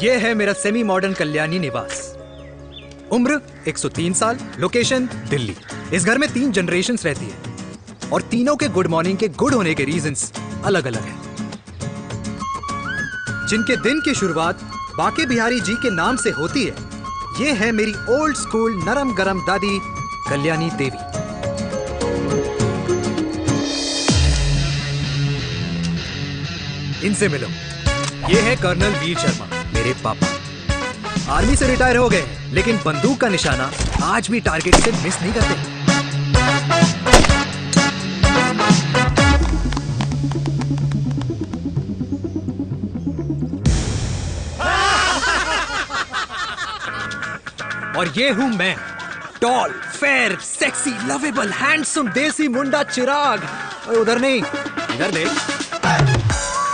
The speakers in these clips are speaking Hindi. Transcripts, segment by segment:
ये है मेरा सेमी मॉडर्न कल्याणी निवास। उम्र 103 साल, लोकेशन दिल्ली। इस घर में 3 जनरेशन्स रहती है और तीनों के गुड मॉर्निंग के गुड होने के रीजंस अलग अलग हैं। जिनके दिन की शुरुआत बाके बिहारी जी के नाम से होती है, ये है मेरी ओल्ड स्कूल नरम गरम दादी कल्याणी देवी। इनसे मिलो, ये है कर्नल वीर शर्मा, मेरे पापा। आर्मी से रिटायर हो गए, लेकिन बंदूक का निशाना आज भी टारगेट से मिस नहीं करते। और ये हूं मैं, tall, fair, sexy, lovable, handsome, desi मुंडा चिराग। और उधर नहीं, इधर देख।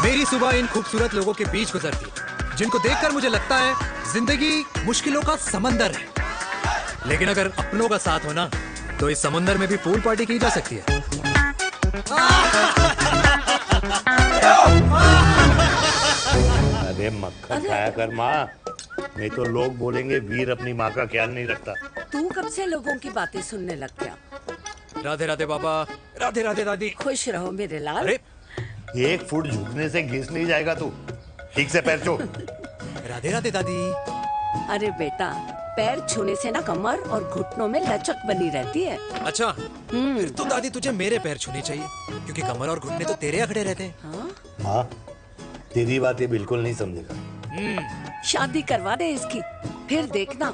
मेरी सुबह इन खूबसूरत लोगों के बीच गुजरती है, जिनको देखकर मुझे लगता है जिंदगी मुश्किलों का समंदर है, लेकिन अगर अपनों का साथ हो ना, तो इस समंदर में भी पूल पार्टी की जा सकती है। अरे मक्खन खाया कर माँ, नहीं तो लोग बोलेंगे वीर अपनी माँ का ख्याल नहीं रखता। तू कब से लोगों की बातें सुनने लग गया? राधे राधे बाबा, राधे राधे दादी। खुश रहो मेरे लाल। अरे 1 फुट झुकने से घिस नहीं जाएगा तू, ठीक से पैर छू। राधे राधे दादी। अरे बेटा, पैर छूने से ना कमर और घुटनों में लचक बनी रहती है। अच्छा, फिर तो दादी तुझे मेरे पैर छूने चाहिए, क्योंकि कमर और घुटने तो तेरे अकड़े रहते हैं। हाँ? माँ, तेरी बात ये बिल्कुल नहीं समझेगा। शादी करवा दे इसकी, फिर देखना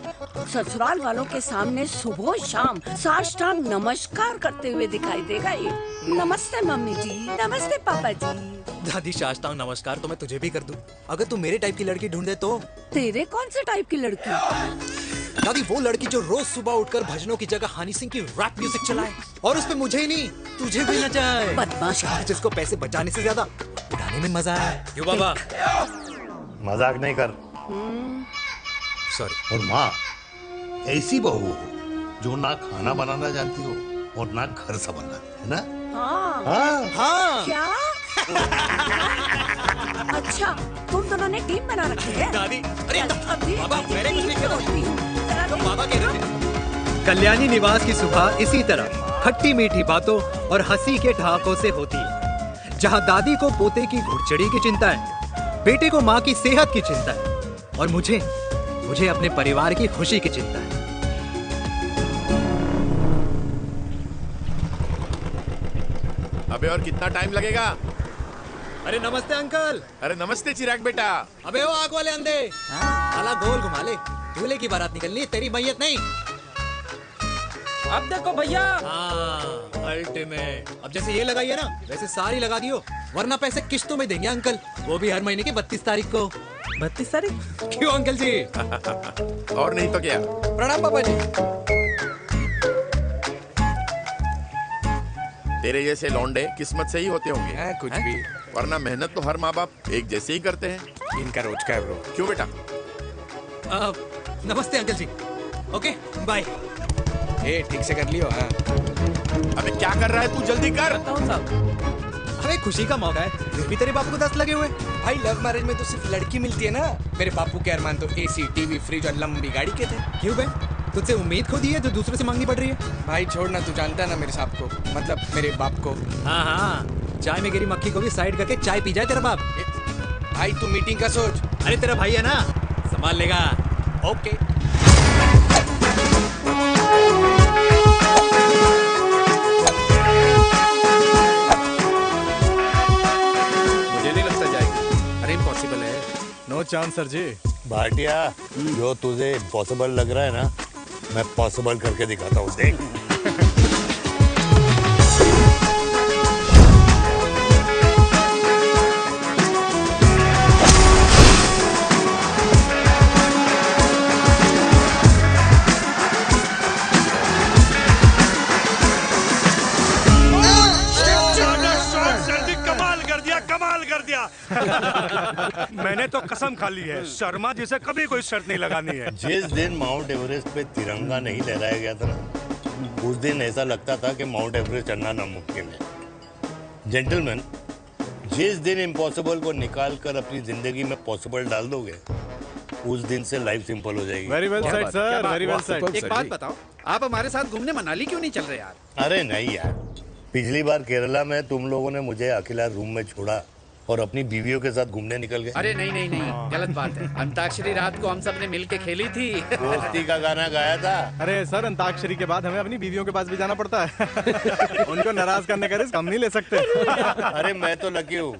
ससुराल वालों के सामने सुबह शाम साष्टांग नमस्कार करते हुए दिखाई देगा ये। नमस्ते मम्मी जी, नमस्ते पापा जी। दादी साष्टांग नमस्कार तो मैं तुझे भी कर दूं, अगर तू मेरे टाइप की लड़की ढूंढे तो। तेरे कौन से टाइप की लड़की? दादी वो लड़की जो रोज सुबह उठकर भजनों की जगह हनी सिंह की रैप म्यूजिक चलाए, और उसपे मुझे ही नहीं तुझे भी नचाए। बदमाश, जिसको पैसे बचाने से ज्यादा उठाने में मजा है। क्यों बाबा? मजाक नहीं कर। सॉरी। और माँ, ऐसी बहू हो जो ना खाना बनाना जानती हो और ना घर संभालना, है ना? हाँ। हाँ हाँ क्या? अच्छा, तुम दोनों ने टीम बना रखी है? दादी, अरे अभी बाबा, मैंने कुछ नहीं किया। होती है। तो बाबा कह रहे थे। कल्याणी निवास की सुबह इसी तरह खट्टी मीठी बातों और हंसी के ठहाकों से होती है, जहां दादी को पोते की घुड़चड़ी की चिंता है, बेटे को माँ की सेहत की चिंता है, और मुझे अपने परिवार की खुशी की चिंता है। अबे और कितना टाइम लगेगा? अरे नमस्ते अंकल। अरे नमस्ते चिराग बेटा। अबे वो आग वाले अंधे, साला गोल घुमा ले, दूल्हे की बारात निकलनी है, तेरी मैयत नहीं। अब देखो भैया। अल्टीमेट। अब जैसे ये लगाई है ना, वैसे सारी लगा दियो, वरना पैसे किश्तों में देंगे अंकल, वो भी हर महीने की 32 तारीख को। 32 तारीख? क्यों अंकल जी? और नहीं तो क्या। प्रणाम पापा जी। तेरे जैसे लौंडे किस्मत से ही होते होंगे। कुछ भी, वरना मेहनत तो हर माँ बाप एक जैसे ही करते हैं। इनका रोज का है ब्रो। क्यों बेटा? नमस्ते अंकल जी। Okay bye. ए ठीक से कर लियो। हाँ अबे क्या कर रहा है तू, जल्दी कर। बताओ साहब। अरे खुशी का मौका है, फिर भी तेरे बाप को 10 लगे हुए। भाई लव मैरिज में तो सिर्फ लड़की मिलती है ना। मेरे बापू के अरमान तो एसी, टीवी, फ्रिज और लंबी गाड़ी के थे। क्यों बे? तुझसे उम्मीद खो दी है जो दूसरे से मांगनी पड़ रही है। भाई छोड़ना, तू जानता है ना मेरे साहब को, मतलब मेरे बाप को। हाँ हाँ, चाय में गिरी मक्खी को भी साइड करके चाय पी जाए तेरा बाप। भाई तू मीटिंग का सोच। अरे तेरा भाई है ना, संभाल लेगा। ओके। मुझे नहीं लगता जाएगी। अरे इम्पॉसिबल है। नो चांस सर जी। भाटिया, जो तुझे इम्पॉसिबल लग रहा है ना, मैं पॉसिबल करके दिखाता हूँ, देख। कमाल कर दिया। मैंने तो कसम खा ली है, शर्मा जी से कभी कोई शर्त नहीं लगानी है। जिस दिन माउंट एवरेस्ट पे तिरंगा नहीं लहराया गया था ना, उस दिन ऐसा लगता था कि माउंट एवरेस्ट चढ़ना नामुमकिन है। जेंटलमैन, जिस दिन इम्पॉसिबल को निकाल कर अपनी जिंदगी में पॉसिबल डाल दोगे, उस दिन से लाइफ सिंपल हो जाएगी। Very well said sir, very well said. एक बात बताओ, आप हमारे साथ घूमने मनाली क्यों नहीं चल रहे यार? अरे नहीं यार, पिछली बार केरला में तुम लोगों ने मुझे अकेला रूम में छोड़ा और अपनी बीवियों के साथ घूमने निकल गए। अरे नहीं नहीं नहीं, गलत बात है। अंताक्षरी रात को हम सब ने मिल के खेली थी। दोस्ती का गाना गाया था। अरे सर, अंताक्षरी के बाद हमें अपनी बीवियों के पास भी जाना पड़ता है। उनको नाराज करने का रिस्क हम नहीं ले सकते। अरे मैं तो लकी हूँ,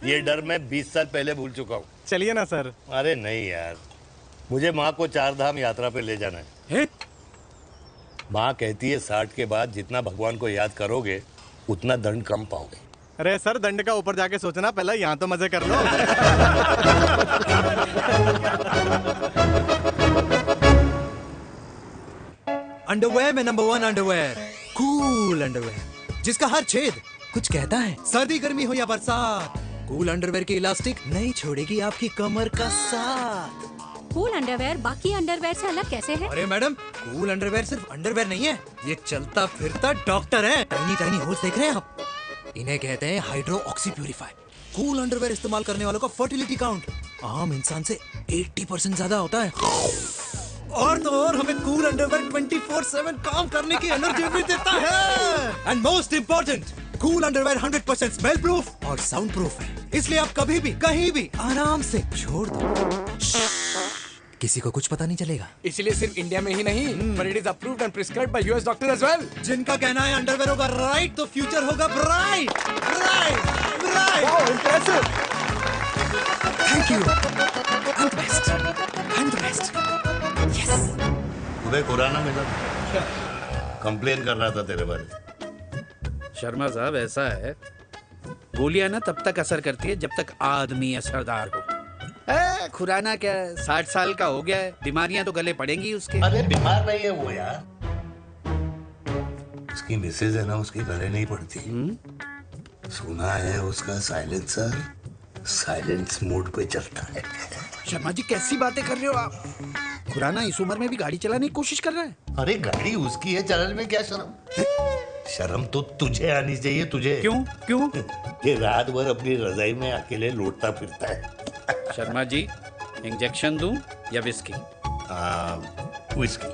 ये डर मैं 20 साल पहले भूल चुका हूँ। चलिए ना सर। अरे नहीं यार, मुझे माँ को 4 धाम यात्रा पे ले जाना है। माँ कहती है 60 के बाद जितना भगवान को याद करोगे उतना दंड कम पाओगे। अरे सर, दंड का ऊपर जाके सोचना, पहले यहाँ तो मजे कर लो। अंडरवेयर में नंबर 1 अंडरवेयर, कूल अंडरवेयर, जिसका हर छेद कुछ कहता है। सर्दी गर्मी हो या बरसात, कूल अंडरवेयर की इलास्टिक नहीं छोड़ेगी आपकी कमर का साथ। कूल अंडरवेयर बाकी अंडरवेयर से अलग कैसे है? अरे मैडम, कूल अंडरवेयर सिर्फ अंडरवेयर नहीं है, ये चलता फिरता डॉक्टर है। टाइनी टाइनी होल्स देख रहे हैं आप? इन्हें कहते हैं hydro oxy purifier. Cool underwear इस्तेमाल करने वालों का फर्टिलिटी काउंट आम इंसान से 80% ज्यादा होता है। और तो और हमें कूल अंडरवेयर 24/7 काम करने की एनर्जी भी देता है। And most important, cool underwear 100% smell proof और साउंड प्रूफ है, इसलिए आप कभी भी कहीं भी आराम से छोड़ दो, किसी को कुछ पता नहीं चलेगा। इसीलिए सिर्फ इंडिया में ही नहीं, पर it is approved and prescribed by US doctor as well. जिनका कहना है अंडरवेयर होगा राइट तो फ्यूचर होगा bright. Bright bright. Wow, impressive. Thank you. I'm the best. I'm the best. Yes. तुम्हें खुराना मिला, कंप्लेन कर रहा था तेरे बारे में। शर्मा साहब, ऐसा है, गोलियां ना तब तक असर करती है जब तक आदमी असरदार हो। खुराना क्या, 60 साल का हो गया है, बीमारियां तो गले पड़ेंगी उसके। अरे बीमार नहीं है वो यार, उसकी मिसेज है ना, उसकी गले नहीं पड़ती। सुना है उसका साइलेंसर साइलेंस मोड पे चलता है। शर्मा जी, कैसी बातें कर रहे हो आप? खुराना इस उम्र में भी गाड़ी चलाने की कोशिश कर रहा है। अरे गाड़ी उसकी है, चलाने में क्या शर्म? शर्म तो तुझे आनी चाहिए, तुझे। क्यों क्यों? ये रात भर अपनी रजाई में अकेले लौटता फिरता है। शर्मा जी, इंजेक्शन दूं या विस्की? विस्की।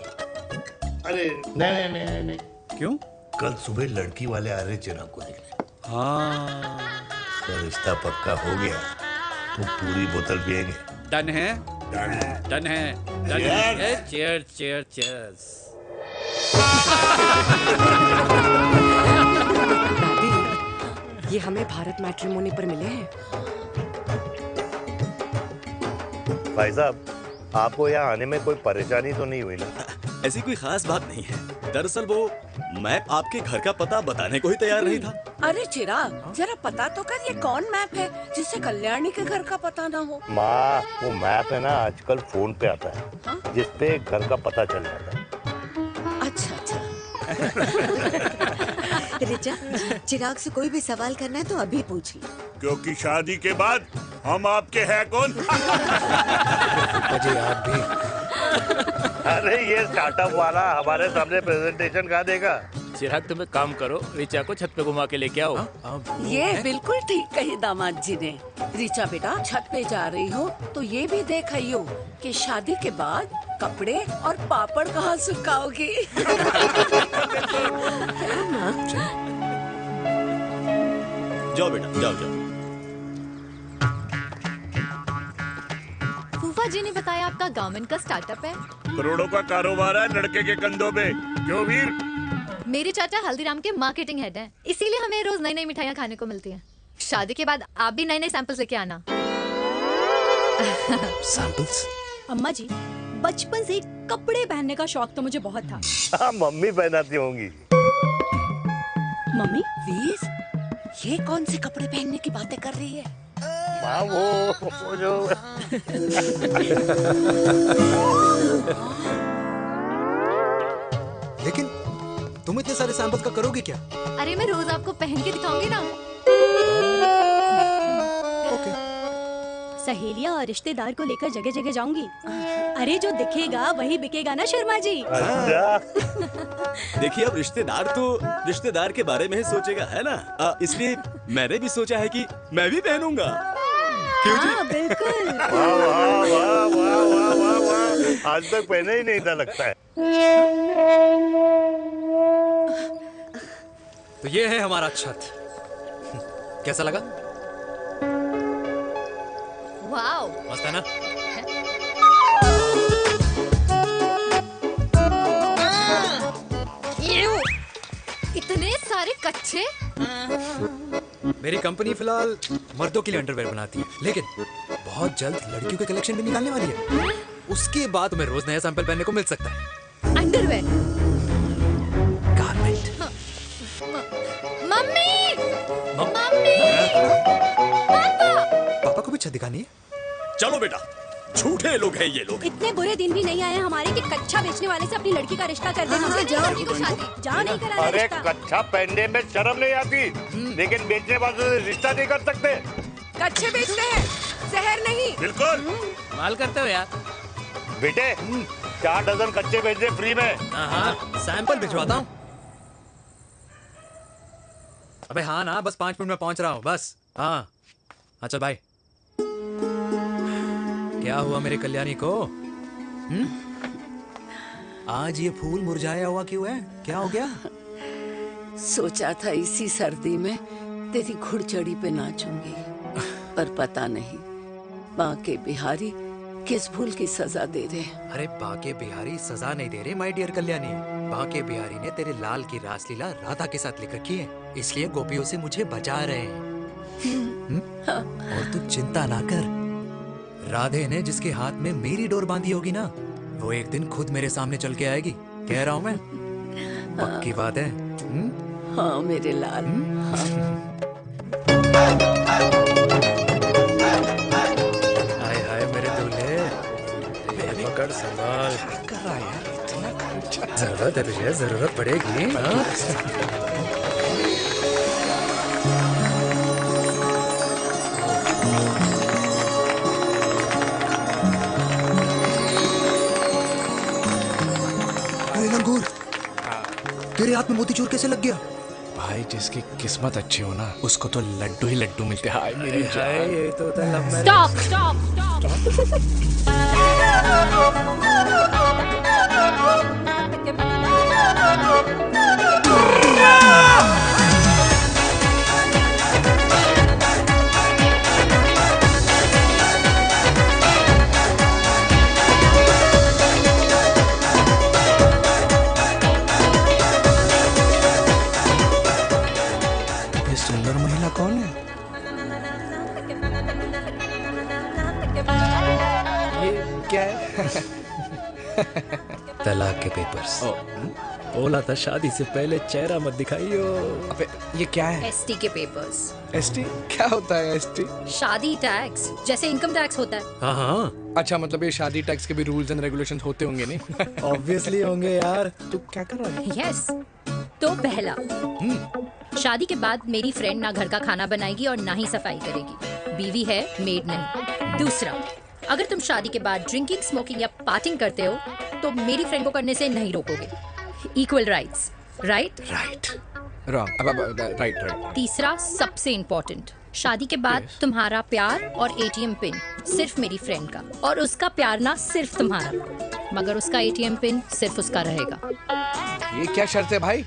अरे नहीं नहीं नहीं नहीं। क्यों? कल सुबह लड़की वाले आ रहे चिराग को देखने। हाँ, तो रिश्ता पक्का हो गया तो पूरी बोतल पिएंगे। डन है, डन है, डन है, डन है। Cheer cheer cheers. दादी, ये हमें भारत मैट्रिमोनी पर मिले हैं। भाई साहब, आपको यहाँ आने में कोई परेशानी तो नहीं हुई ना? ऐसी कोई खास बात नहीं है। दरअसल वो मैप आपके घर का पता बताने को ही तैयार नहीं था। अरे चिराग, जरा पता तो कर, ये कौन मैप है जिससे कल्याणी के घर का पता ना हो? माँ, वो मैप है ना, आजकल फोन पे आता है, जिसपे घर का पता चल जाता है। अच्छा अच्छा। रिचा, चिराग से कोई भी सवाल करना है तो अभी पूछ लो, क्योंकि शादी के बाद हम आपके हैं कौन? अजय आप भी। अरे ये स्टार्टअप वाला हमारे सामने प्रेजेंटेशन कहाँ देगा? चिराग, तुम एक काम करो, रिचा को छत पे घुमा के लेके आओ। ये बिल्कुल ठीक कही दामाद जी ने। रिचा बेटा, छत पे जा रही हो तो ये भी देख आइयो कि शादी के बाद कपड़े और पापड़ कहाँ सुखाओगी। जाओ बेटा, जाओ जाओ। फूफा जी ने बताया आपका गारमेंट का स्टार्टअप है। करोड़ों का कारोबार है लड़के के कंधों पे। क्यों वीर? मेरे चाचा हल्दीराम के मार्केटिंग हेड हैं, इसीलिए हमें रोज नई नई मिठाइयाँ खाने को मिलती हैं। शादी के बाद आप भी नए नए सैंपल्स लेके आना। सैंपल्स? अम्मा जी, बचपन से कपड़े पहनने का शौक तो मुझे बहुत था। हाँ, मम्मी पहनाती होंगी। मम्मी? वीर, ये कौन से कपड़े पहनने की बातें कर रही है? माँ, वो जो लेकिन तुम इतने सारे सैंपल्स का करोगे क्या? अरे मैं रोज आपको पहन के दिखाऊंगी ना। सहेलियां और रिश्तेदार को लेकर जगह जगह जाऊंगी। अरे जो दिखेगा वही बिकेगा ना शर्मा जी। देखिए, अब रिश्तेदार तो रिश्तेदार के बारे में ही सोचेगा, है ना? इसलिए मैंने भी सोचा है कि मैं भी पहनूंगा। हाँ बिल्कुल। वाह वाह वाह वाह वाह वाह वाह, आज तक पहने ही नहीं था लगता है। तो ये है हमारा छत। कैसा लगा? वाओ, मस्त है ना? इतने सारे कच्चे। मेरी कंपनी फिलहाल मर्दों के लिए अंडरवेयर बनाती है, लेकिन बहुत जल्द लड़कियों के कलेक्शन भी निकालने वाली है। उसके बाद तुम्हें रोज नया सैंपल पहनने को मिल सकता है। अंडरवेयर। गारमेंट। मम्मी, मम्मी, पापा को भी छत दिखानी है। चलो बेटा, झूठे लोग हैं ये लोग। इतने बुरे दिन भी नहीं आए हमारे कि कच्चा बेचने वाले से अपनी लड़की का रिश्ता कर देना। जाओ नहीं करा अरे रिश्ता। कच्चा पहनने में शर्म नहीं आती, लेकिन बेचने वालों से रिश्ता नहीं कर सकते। कच्चे बेचते हैं, जहर नहीं। बिल्कुल माल करते हो यार। बेटे 4 डजन कच्चे बेच दे फ्री में। हाँ, सैंपल भिजवाता हूँ। अबे हाँ ना, बस 5 मिनट में पहुंच रहा हूँ बस। हाँ, अच्छा बाय। क्या हुआ मेरे कल्याणी को? आज ये फूल मुरझाया हुआ क्यों है? क्या हो गया? सोचा था इसी सर्दी में तेरी घुड़चड़ी पे नाचूंगी, पर पता नहीं बाके बिहारी किस भूल की सजा दे रहे। अरे बाके बिहारी सजा नहीं दे रहे माय डियर कल्याणी। बाके बिहारी ने तेरे लाल की रासलीला राधा के साथ लिख रखी है, इसलिए गोपियों से मुझे बचा रहे हैं। और तू चिंता ना कर, राधे ने जिसके हाथ में मेरी डोर बांधी होगी ना, वो एक दिन खुद मेरे सामने चल के आएगी। कह रहा हूँ मैं, पक्की बात है। हाँ मेरे लाल। हाय हाय मेरे दूल्हे, पकड़ संभाल। कर रहा है यार, इतना खर्चा। जरूरत है तुझे, जरूरत पड़ेगी। लंगूर, तेरे हाथ में मोतीचूर कैसे लग गया? भाई जिसकी किस्मत अच्छी हो ना, उसको तो लड्डू ही लड्डू मिलते हैं। हाय मेरी हाय, ये तो था लव मैरिज। स्टॉप स्टॉप ये सुंदर महिला कौन है? ये क्या है? तलाक के पेपर्स। बोला था शादी से पहले चेहरा मत दिखाइयो। अबे ये क्या है? एसटी के पेपर्स। एसटी क्या होता है? एसटी शादी टैक्स, जैसे इनकम टैक्स होता है। हाँ हाँ, अच्छा, मतलब ये शादी टैक्स के भी रूल्स एंड रेगुलेशंस होते होंगे नहीं? ऑब्वियसली होंगे यार। तू क्या कर रहा है? यस। तो पहला, शादी के बाद मेरी फ्रेंड ना घर का खाना बनाएगी और ना ही सफाई करेगी, बीवी है, मेड नहीं। दूसरा, अगर तुम शादी के बाद ड्रिंकिंग, स्मोकिंग या पार्टिंग करते हो तो मेरी फ्रेंड को करने से नहीं रोकोगे। Equal rights, right? Right. Wrong. Right right. तीसरा, सबसे इम्पोर्टेंट, शादी के बाद तुम्हारा प्यार और एटीएम पिन सिर्फ मेरी फ्रेंड का, और उसका प्यार ना सिर्फ तुम्हारा, मगर उसका एटीएम पिन सिर्फ उसका रहेगा। ये क्या शर्त है भाई?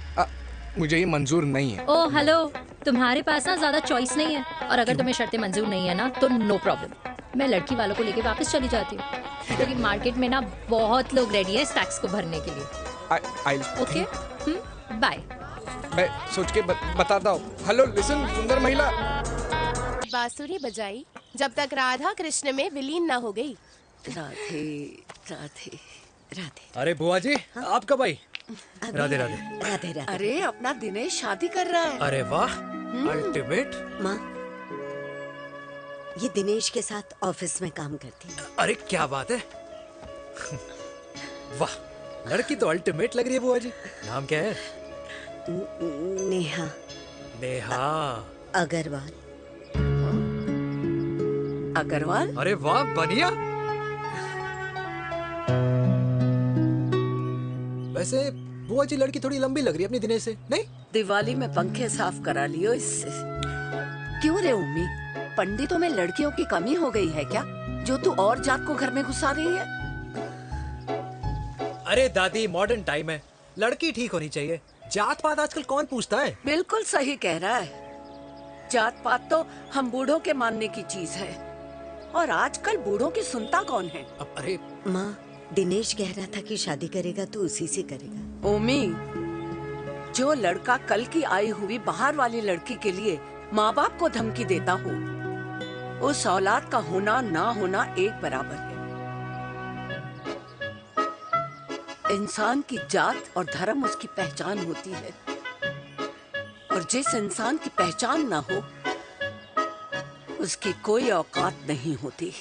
मुझे ये मंजूर नहीं है। ओ हेलो, तुम्हारे पास ना ज्यादा चॉइस नहीं है, और अगर तुम्हें शर्तें मंजूर नहीं है ना तो नो प्रॉब्लम, मैं लड़की वालों को लेके वापस चली जाती हूँ, क्योंकि मार्केट में ना बहुत लोग रेडी है इस टैक्स को भरने के लिए। Okay, bye. मैं सोच के बताता हूँ। हेलो लिसन, सुंदर महिला। बांसुरी बजाई जब तक राधा कृष्ण में विलीन न हो गई। राधे राधे राधे। अरे बुआ जी, आप कब आई? राधे राधे। राधे राधे। अरे अपना दिनेश शादी कर रहा है। अरे वाह, अल्टीमेट। माँ, ये दिनेश के साथ ऑफिस में काम करती है। अरे क्या बात है। वाह, लड़की तो अल्टीमेट लग रही है बुआ जी। नाम क्या है? नेहा। नेहा अग्रवाल। अग्रवाल? अरे वाह, बढ़िया। वैसे बुआ जी लड़की थोड़ी लंबी लग रही है अपनी दिनेश से, नहीं? दिवाली में पंखे साफ करा लियो इससे। क्यों रे उम्मी, पंडितों में लड़कियों की कमी हो गई है क्या, जो तू और जात को घर में घुसा रही है? अरे दादी, मॉडर्न टाइम है, लड़की ठीक होनी चाहिए। जात पात आजकल कौन पूछता है? बिल्कुल सही कह रहा है। जात पात तो हम बूढ़ों के मानने की चीज है, और आजकल बूढ़ों की सुनता कौन है? अरे माँ, दिनेश कह रहा था कि शादी करेगा तो उसी से करेगा। ओमी, जो लड़का कल की आई हुई बाहर वाली लड़की के लिए माँ बाप को धमकी देता हो, उस औलाद का होना ना होना एक बराबर है। इंसान की जात और धर्म उसकी पहचान होती है, और जिस इंसान की पहचान ना हो उसकी कोई औकात नहीं होती।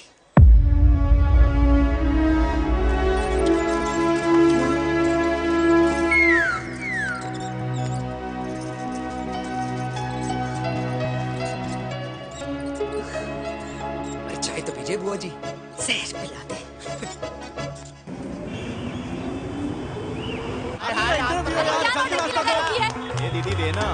चाय तो पीजिए बुआ जी। जहर पिला दे। ये दीदी देना।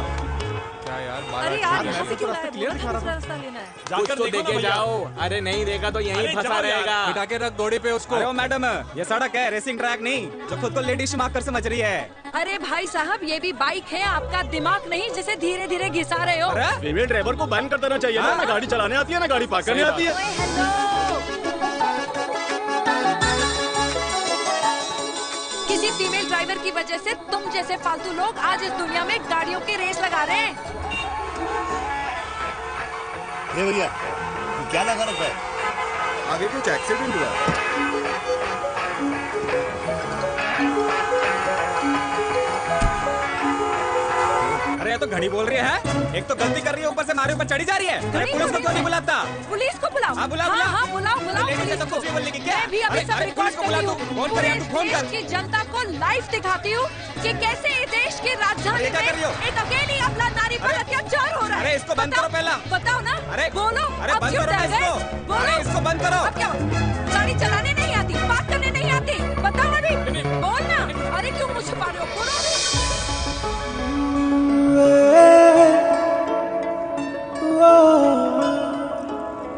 क्या यार, अरे यार, यहाँ से क्यों आए? दूसरा रास्ता लेना है। कुछ तो देके जाओ। अरे नहीं देगा तो यहीं फंसा रहेगा। बिठा के रख गोड़ी पे उसको। अरे मैडम, ये सड़क है, रेसिंग ट्रैक नहीं जो खुद को लेडी शिमाक कर समझ रही है। अरे भाई साहब, ये भी बाइक है, आपका दिमाग नहीं जिसे धीरे धीरे घिसा रहे हो। फीमेल ड्राइवर को बैन कर देना चाहिए ना। ना गाड़ी चलाने आती है ना गाड़ी पार्क करने आती है। किसी फीमेल ड्राइवर की वजह से तुम जैसे फालतू लोग आज इस दुनिया में गाड़ियों की रेस लगा रहे हैं। ये भैया, ये क्या लगा रखा है? आगे कुछ एक्सीडेंट हुआ। अरे ये तो घड़ी बोल रही है। एक तो गलती कर रही है, ऊपर से हमारे ऊपर चढ़ी जा रही है। अरे पुलिस को क्यों नहीं बुलाता? पुलिस को बुलाओ। हाँ, बुलाओ, हाँ, बुलाओ लेडीज तो कुछ भी बोलने की क्या? मैं भी अभी सब अरे रिकॉर्ड पुलिस को बुला तू। फोन कर यार, तू फोन कर। की जनता को लाइव दिखाती हूँ कि कैसे इस देश की राजधानी अरे क्या में कर रही हो? एक अकेली अबला नारी पर अत्याचार हो रहा है। अरे इसको बंद करो पहला। बताओ ना। अरे बोलो। अरे अब बंद क्यों करो डर ना गए? इसको। बोलो। अरे इसको बंद करो। अब क्या? गाड़ी चलाने नहीं आती, बात करने नहीं आती, बताओ अभी। बोल ना। अरे क्यों मुझे छुपा रहे हो? बोलो अभी।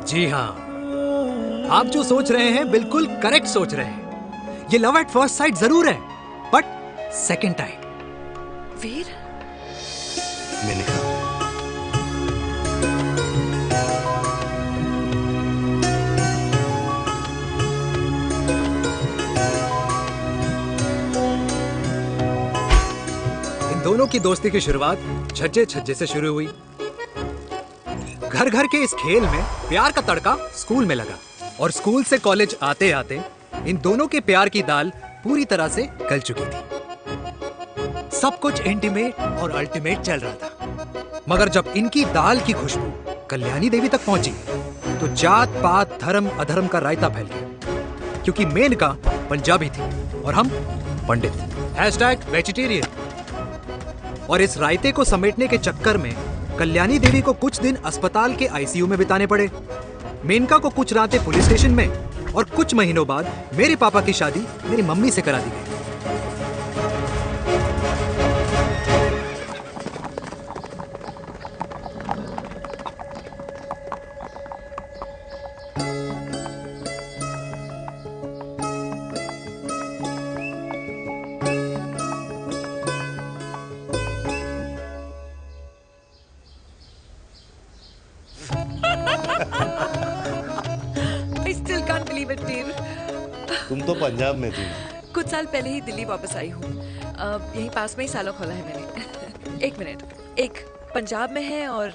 जी हाँ, आप जो सोच रहे हैं बिल्कुल करेक्ट सोच रहे हैं। ये लव एट फर्स्ट साइट जरूर है, बट सेकंड टाइम। वीर, मैंने कहा इन दोनों की दोस्ती की शुरुआत छज्जे छज्जे से शुरू हुई। घर घर के इस खेल में प्यार का तड़का स्कूल में लगा, और स्कूल से कॉलेज आते आते इन दोनों के प्यार की दाल पूरी तरह से गल चुकी थी। सब कुछ इंटीमेट और अल्टीमेट चल रहा था, मगर जब इनकी दाल की खुशबू कल्याणी देवी तक पहुंची तो जात पात धर्म अधर्म का रायता फैल गया, क्योंकि मेनका पंजाबी थी और हम पंडित। #वेजिटेरियन। और इस रायते को समेटने के चक्कर में कल्याणी देवी को कुछ दिन अस्पताल के आईसीयू में बिताने पड़े। मेनका को कुछ रातें पुलिस स्टेशन में, और कुछ महीनों बाद मेरे पापा की शादी मेरी मम्मी से करा दी गई। I still can't believe it, वीर। तुम तो पंजाब में थी। कुछ साल पहले ही दिल्ली वापस आई हूँ। यहीं पास में ही सालों खोला है मैंने। एक मिनट, एक पंजाब में है और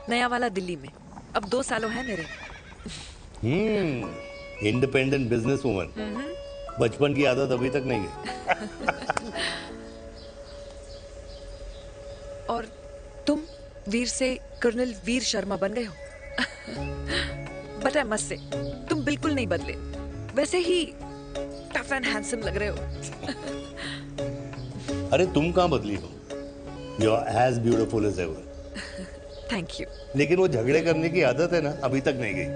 नया वाला दिल्ली में। अब 2 सालों है मेरे। Independent business woman. बचपन की आदत अभी तक नहीं है। और तुम वीर से कर्नल वीर शर्मा बन गए हो। बट आई मस्ट से, तुम बिल्कुल नहीं बदले, वैसे ही टफ एंड हैंडसम लग रहे हो। अरे तुम कहाँ बदली हो? You are as beautiful as ever. Thank you. लेकिन वो झगड़े करने की आदत है ना, अभी तक नहीं गई।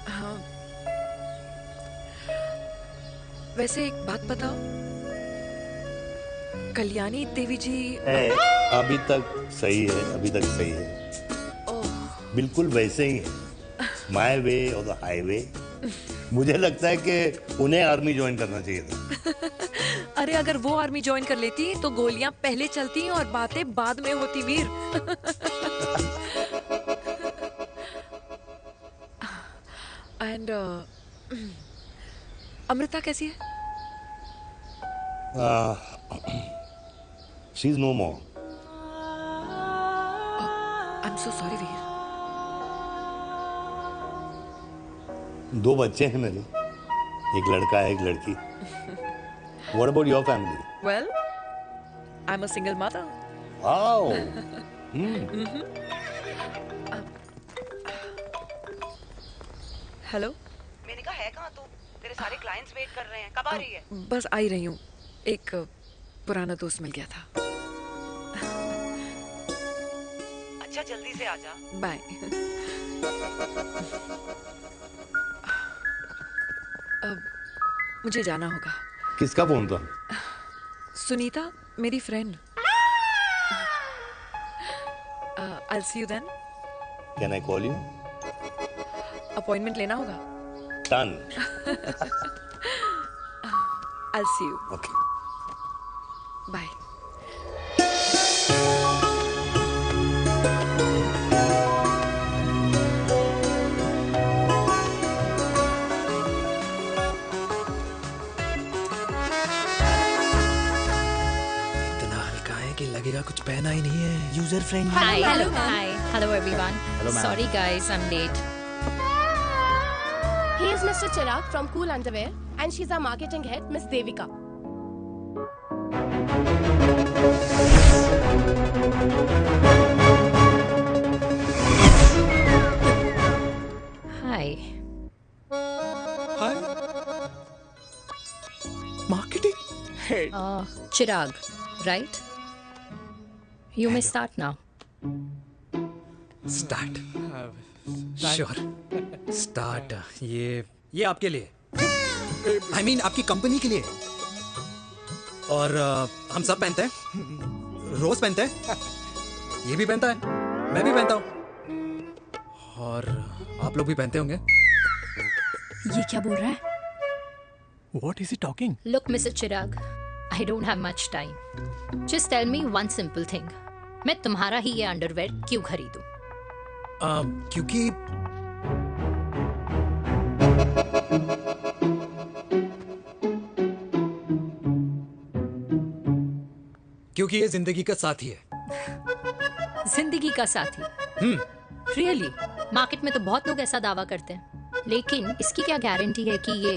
हाँ। वैसे एक बात बताओ, कल्याणी देवी जी। अभी तक सही है, अभी तक सही है, बिल्कुल वैसे ही है, माय वे और द हाईवे। मुझे लगता है कि उन्हें आर्मी ज्वाइन करना चाहिए था। अरे अगर वो आर्मी ज्वाइन कर लेती तो गोलियां पहले चलती और बातें बाद में होती वीर। एंड अमृता कैसी है? She is no more. I am so sorry Veer. 2 बच्चे हैं मेरे, एक लड़का है, एक लड़की। What about your family? Well, I'm a single mother. Wow. Hello. मैंने कहा है कहाँ तू? तेरे सारे क्लाइंट्स वेट कर रहे हैं, कब आ रही है? बस आ ही रही हूँ, एक पुराना दोस्त मिल गया था। अच्छा जल्दी से आ जा। बाय। अब मुझे जाना होगा। किसका फोन था? सुनीता, मेरी friend. I'll see you then. Can I call you? Appointment लेना होगा। Done. I'll see you. Okay. Bye. लगेगा कुछ पहना ही नहीं है। User friendly. Hello everyone. Sorry guys, I'm late. He is Mr. Chirag from Cool Underwear and she's our marketing head, Miss Devika. Hi. Hi. Marketing head. Chirag, right? You may start now. Start. Sure. Start. ये आपके लिए। I mean आपकी कंपनी के लिए। और हम सब पहनते हैं। रोज पहनते हैं। ये भी पहनता है। मैं भी पहनता हूँ। और आप लोग भी पहनते होंगे। ये क्या बोल रहा है? What is he talking? Look, Mr. Chirag, I don't have much time. Just tell me one simple thing. मैं तुम्हारा ही ये अंडरवेयर क्यों खरीदूं? क्योंकि ये जिंदगी का साथी है। जिंदगी का साथी? Really? मार्केट में तो बहुत लोग ऐसा दावा करते हैं, लेकिन इसकी क्या गारंटी है कि ये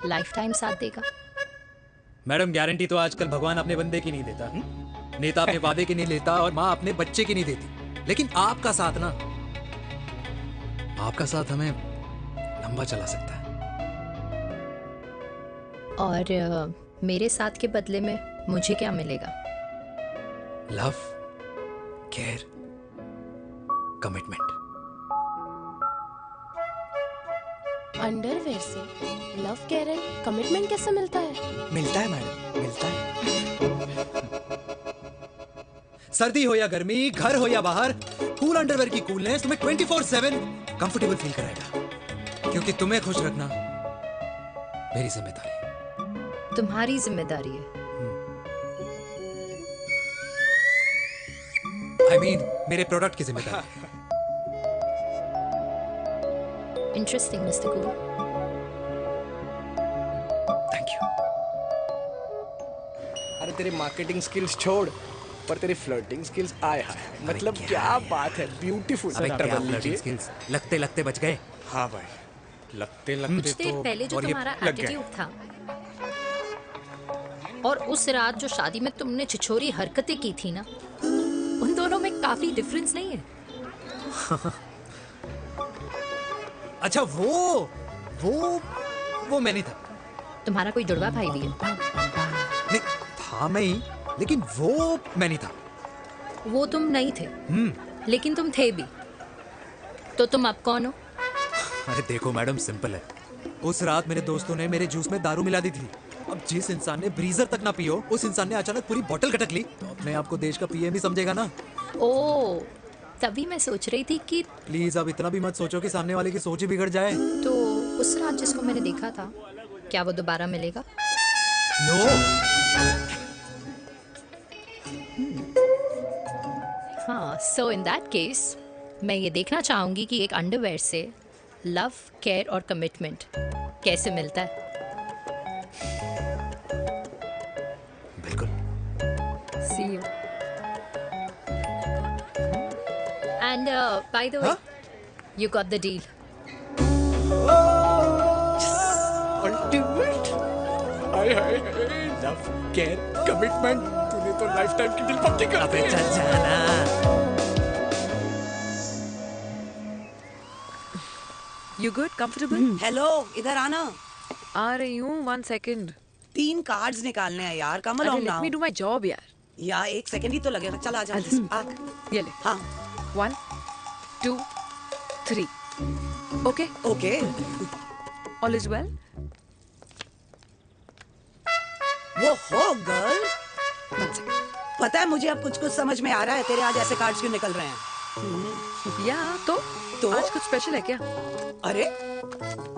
लाइफ टाइम साथ देगा? मैडम, गारंटी तो आजकल भगवान अपने बंदे की नहीं देता, नेता अपने वादे की नहीं लेता और माँ अपने बच्चे की नहीं देती। लेकिन आपका साथ ना, आपका साथ हमें लंबा चला सकता है। और मेरे साथ के बदले में मुझे क्या मिलेगा? Love, care, commitment. अंडरवेयर से लव, केयर एंड कमिटमेंट कैसे मिलता है? मिलता है मैडम, मिलता है। सर्दी हो या गर्मी, घर हो या बाहर, कूल अंडरवेयर की कूलनेस तुम्हें 24/7 कंफर्टेबल फील कराएगा। क्योंकि तुम्हें खुश रखना मेरी जिम्मेदारी है। तुम्हारी जिम्मेदारी है? I mean, मेरे प्रोडक्ट की जिम्मेदारी है। Interesting, Mr. Cool. Thank you. अरे तेरी मार्केटिंग स्किल्स छोड़, पर तेरी फ्लर्टिंग स्किल्स आए हाय, मतलब क्या बात है, ब्यूटीफुल। स्किल्स लगते लगते बच गए। हाँ भाई, लगते लगते कुछ देर पहले जो तुम्हारा एटीट्यूड था और उस रात जो शादी में तुमने छिछोरी हरकतें की थी ना, उन दोनों में काफी डिफरेंस नहीं है? अच्छा, वो मैं नहीं था। तुम्हारा कोई जुड़वा भाई भी है? नहीं था मैं ही, लेकिन वो मैं नहीं था। वो तुम नहीं थे, लेकिन तुम थे भी। तो तुम अब कौन हो? अरे देखो मैडम, सिंपल है। उस रात मेरे दोस्तों ने मेरे जूस में दारू मिला दी थी अब जिस इंसान ने ब्रीजर तक ना पियो, उस इंसान ने अचानक पूरी बोतल गटक ली, तो अपने आप को देश का पीएम ही समझेगा ना। ओ, तभी मैं सोच रही थी कि प्लीज अब इतना भी मत सोचो कि सामने वाले की सोच ही बिगड़ जाए। तो उस रात जिसको मैंने देखा था, क्या वो दोबारा मिलेगा? नो। हाँ, सो इन दैट केस मैं ये देखना चाहूंगी कि एक अंडरवेयर से लव, केयर और कमिटमेंट कैसे मिलता है। बिल्कुल। See you. And by the way, you got the deal. Ultimate. Hi hi hi, love, care, commitment, तूने तो लाइफ टाइम की डील पक्की कर दी। चल जाना। You good? Comfortable? हेलो, इधर आना। आ रही हूँ, 1 second. 3 कार्ड्स निकालने हैं यार, कम along now. Let me do my job यार. यार 1 सेकंड ही तो लगेगा, चल आ जा। ये ले. हाँ. 1, 2, 3. Okay? Okay. All is well? वो हो गर्ल। पता है मुझे अब कुछ समझ में आ रहा है, तेरे आज ऐसे कार्ड्स क्यों निकल रहे हैं। या तो आज कुछ स्पेशल है क्या? अरे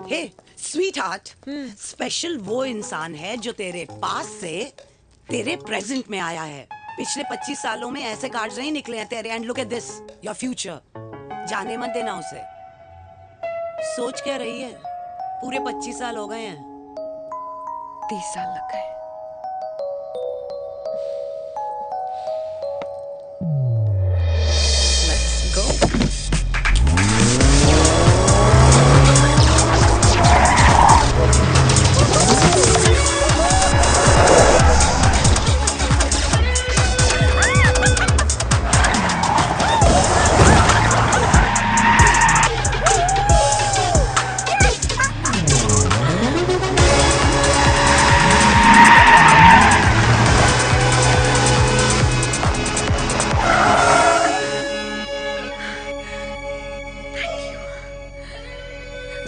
हे स्वीट हार्ट, स्पेशल वो इंसान है जो तेरे पास से तेरे प्रेजेंट में आया है। पिछले 25 सालों में ऐसे कार्ड्स नहीं निकले हैं तेरे। And look at this, your future. जाने मत देना उसे। सोच क्या रही है, पूरे 25 साल हो गए हैं। 30 साल लग गए। Let's go.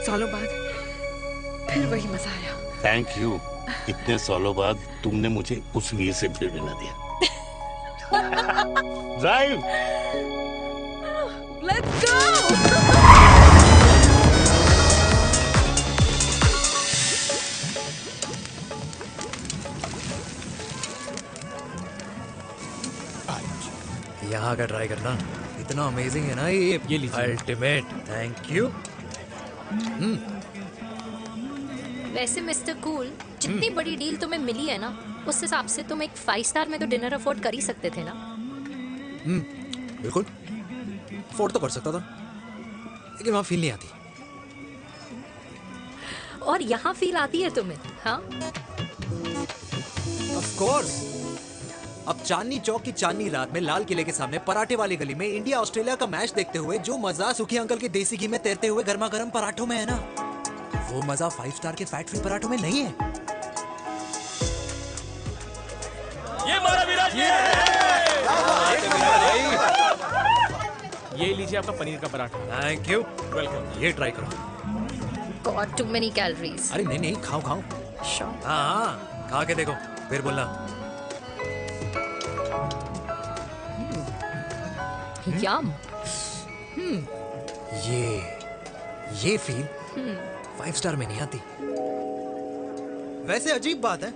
सालों बाद फिर वही मजा आया। Thank you. इतने सालों बाद तुमने मुझे उस वीर से फिर मिला दिया। ड्राइव। Let's go. यहाँ का ट्राई करना, इतना अमेजिंग है ना ये लीजिए। अल्टीमेट। Thank you. वैसे मिस्टर कूल, जितनी बड़ी डील तुम्हें मिली है ना, उस हिसाब से तुम एक 5 स्टार में तो डिनर अफोर्ड कर ही सकते थे ना। बिल्कुल अफोर्ड तो कर सकता था, लेकिन वहाँ फील नहीं आती। और यहाँ फील आती है तुम्हें? हाँ, ऑफ कोर्स। अब चांदनी चौक की चांदनी रात में लाल किले के सामने पराठे वाली गली में इंडिया ऑस्ट्रेलिया का मैच देखते हुए जो मजा सुखी अंकल के देसी घी में तैरते हुए गर्मा गर्म पराठों में है ना, वो मजा 5 स्टार के फैट फ्री पराठों में नहीं है। ये मारा विराज। ये लीजिए आपका पनीर का पराठा। Thank you. वेलकम। ये ट्राई करो। Got too many calories. अरे नहीं नहीं, खाओ खाओ। हाँ, खा के देखो फिर बोलना। यम। ये फील 5 स्टार में नहीं आती। वैसे अजीब बात है,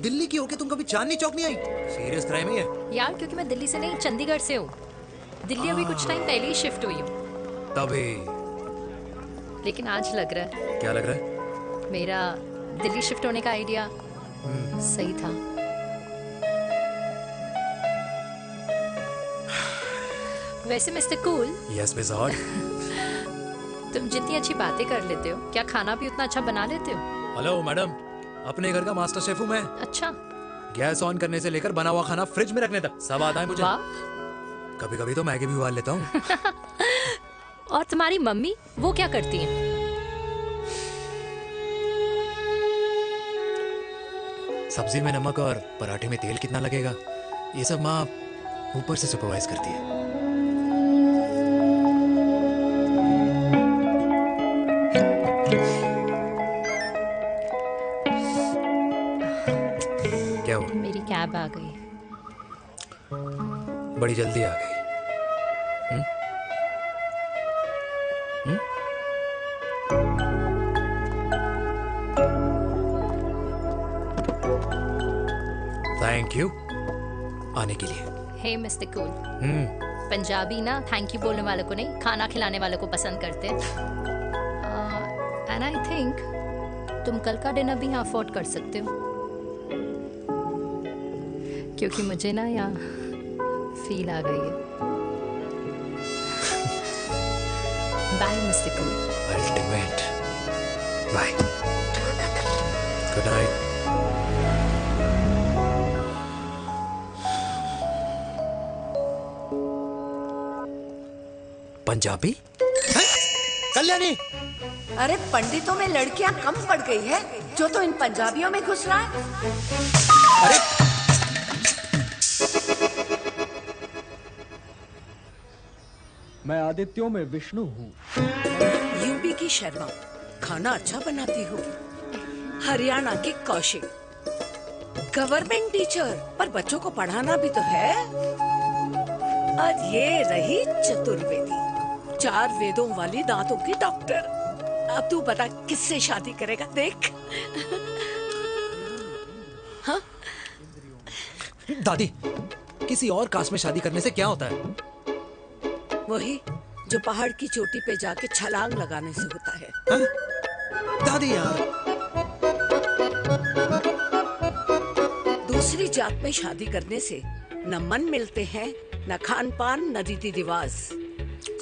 दिल्ली की होके तुम कभी चांदनी चौक नहीं आई? सीरियस क्राइम ही है यार, क्योंकि मैं दिल्ली से नहीं चंडीगढ़ से हूँ। दिल्ली अभी कुछ टाइम पहले ही शिफ्ट हुई हूँ। तभी। लेकिन आज लग रहा है। क्या लग रहा है? मेरा दिल्ली शिफ्ट होने का आइडिया सही था। वैसे mister cool. Yes miss hot. तुम जितनी अच्छी बातें कर लेते हो, क्या खाना भी उतना अच्छा बना लेते हो? हेलो मैडम, अपने घर का मास्टर शेफ हूँ मैं। अच्छा। गैस ऑन करने से लेकर बना हुआ खाना फ्रिज में रखने तक सब आता है मुझे। कभी कभी तो मैगी भी उबाल लेता हूँ। और तुम्हारी मम्मी, वो क्या करती हैं? सब्जी में नमक और पराठे में तेल कितना लगेगा, ये सब माँ ऊपर से सुपरवाइज करती है। कैब आ गई। बड़ी जल्दी आ गई। थैंक यू आने के लिए। हे मिस्टर कूल, पंजाबी ना थैंक यू बोलने वालों को नहीं, खाना खिलाने वालों को पसंद करते हैं। एंड आई थिंक तुम कल का डिनर भी यहाँ अफोर्ड कर सकते हो, क्योंकि मुझे ना यहाँ फील आ गई है। Bye mister cool. Ultimate. Bye. Good night. Punjabi? Kalyani! अरे पंडितों में लड़कियां कम पड़ गई है जो तो इन पंजाबियों में घुस रहा है। अरे मैं आदित्यों में विष्णु हूँ। यूपी की शर्मा खाना अच्छा बनाती होगी। हरियाणा के कौशिक गवर्नमेंट टीचर, पर बच्चों को पढ़ाना भी तो है। और ये रही चतुर्वेदी, 4 वेदों वाली दांतों की डॉक्टर। अब तू बता किससे शादी करेगा? देख। हाँ? दादी, किसी और कास्ट में शादी करने से क्या होता है? वही जो पहाड़ की चोटी पे जाके छलांग लगाने से होता है। हा? दादी यार, दूसरी जात में शादी करने से न मन मिलते हैं, न खान पान, न रीति रिवाज।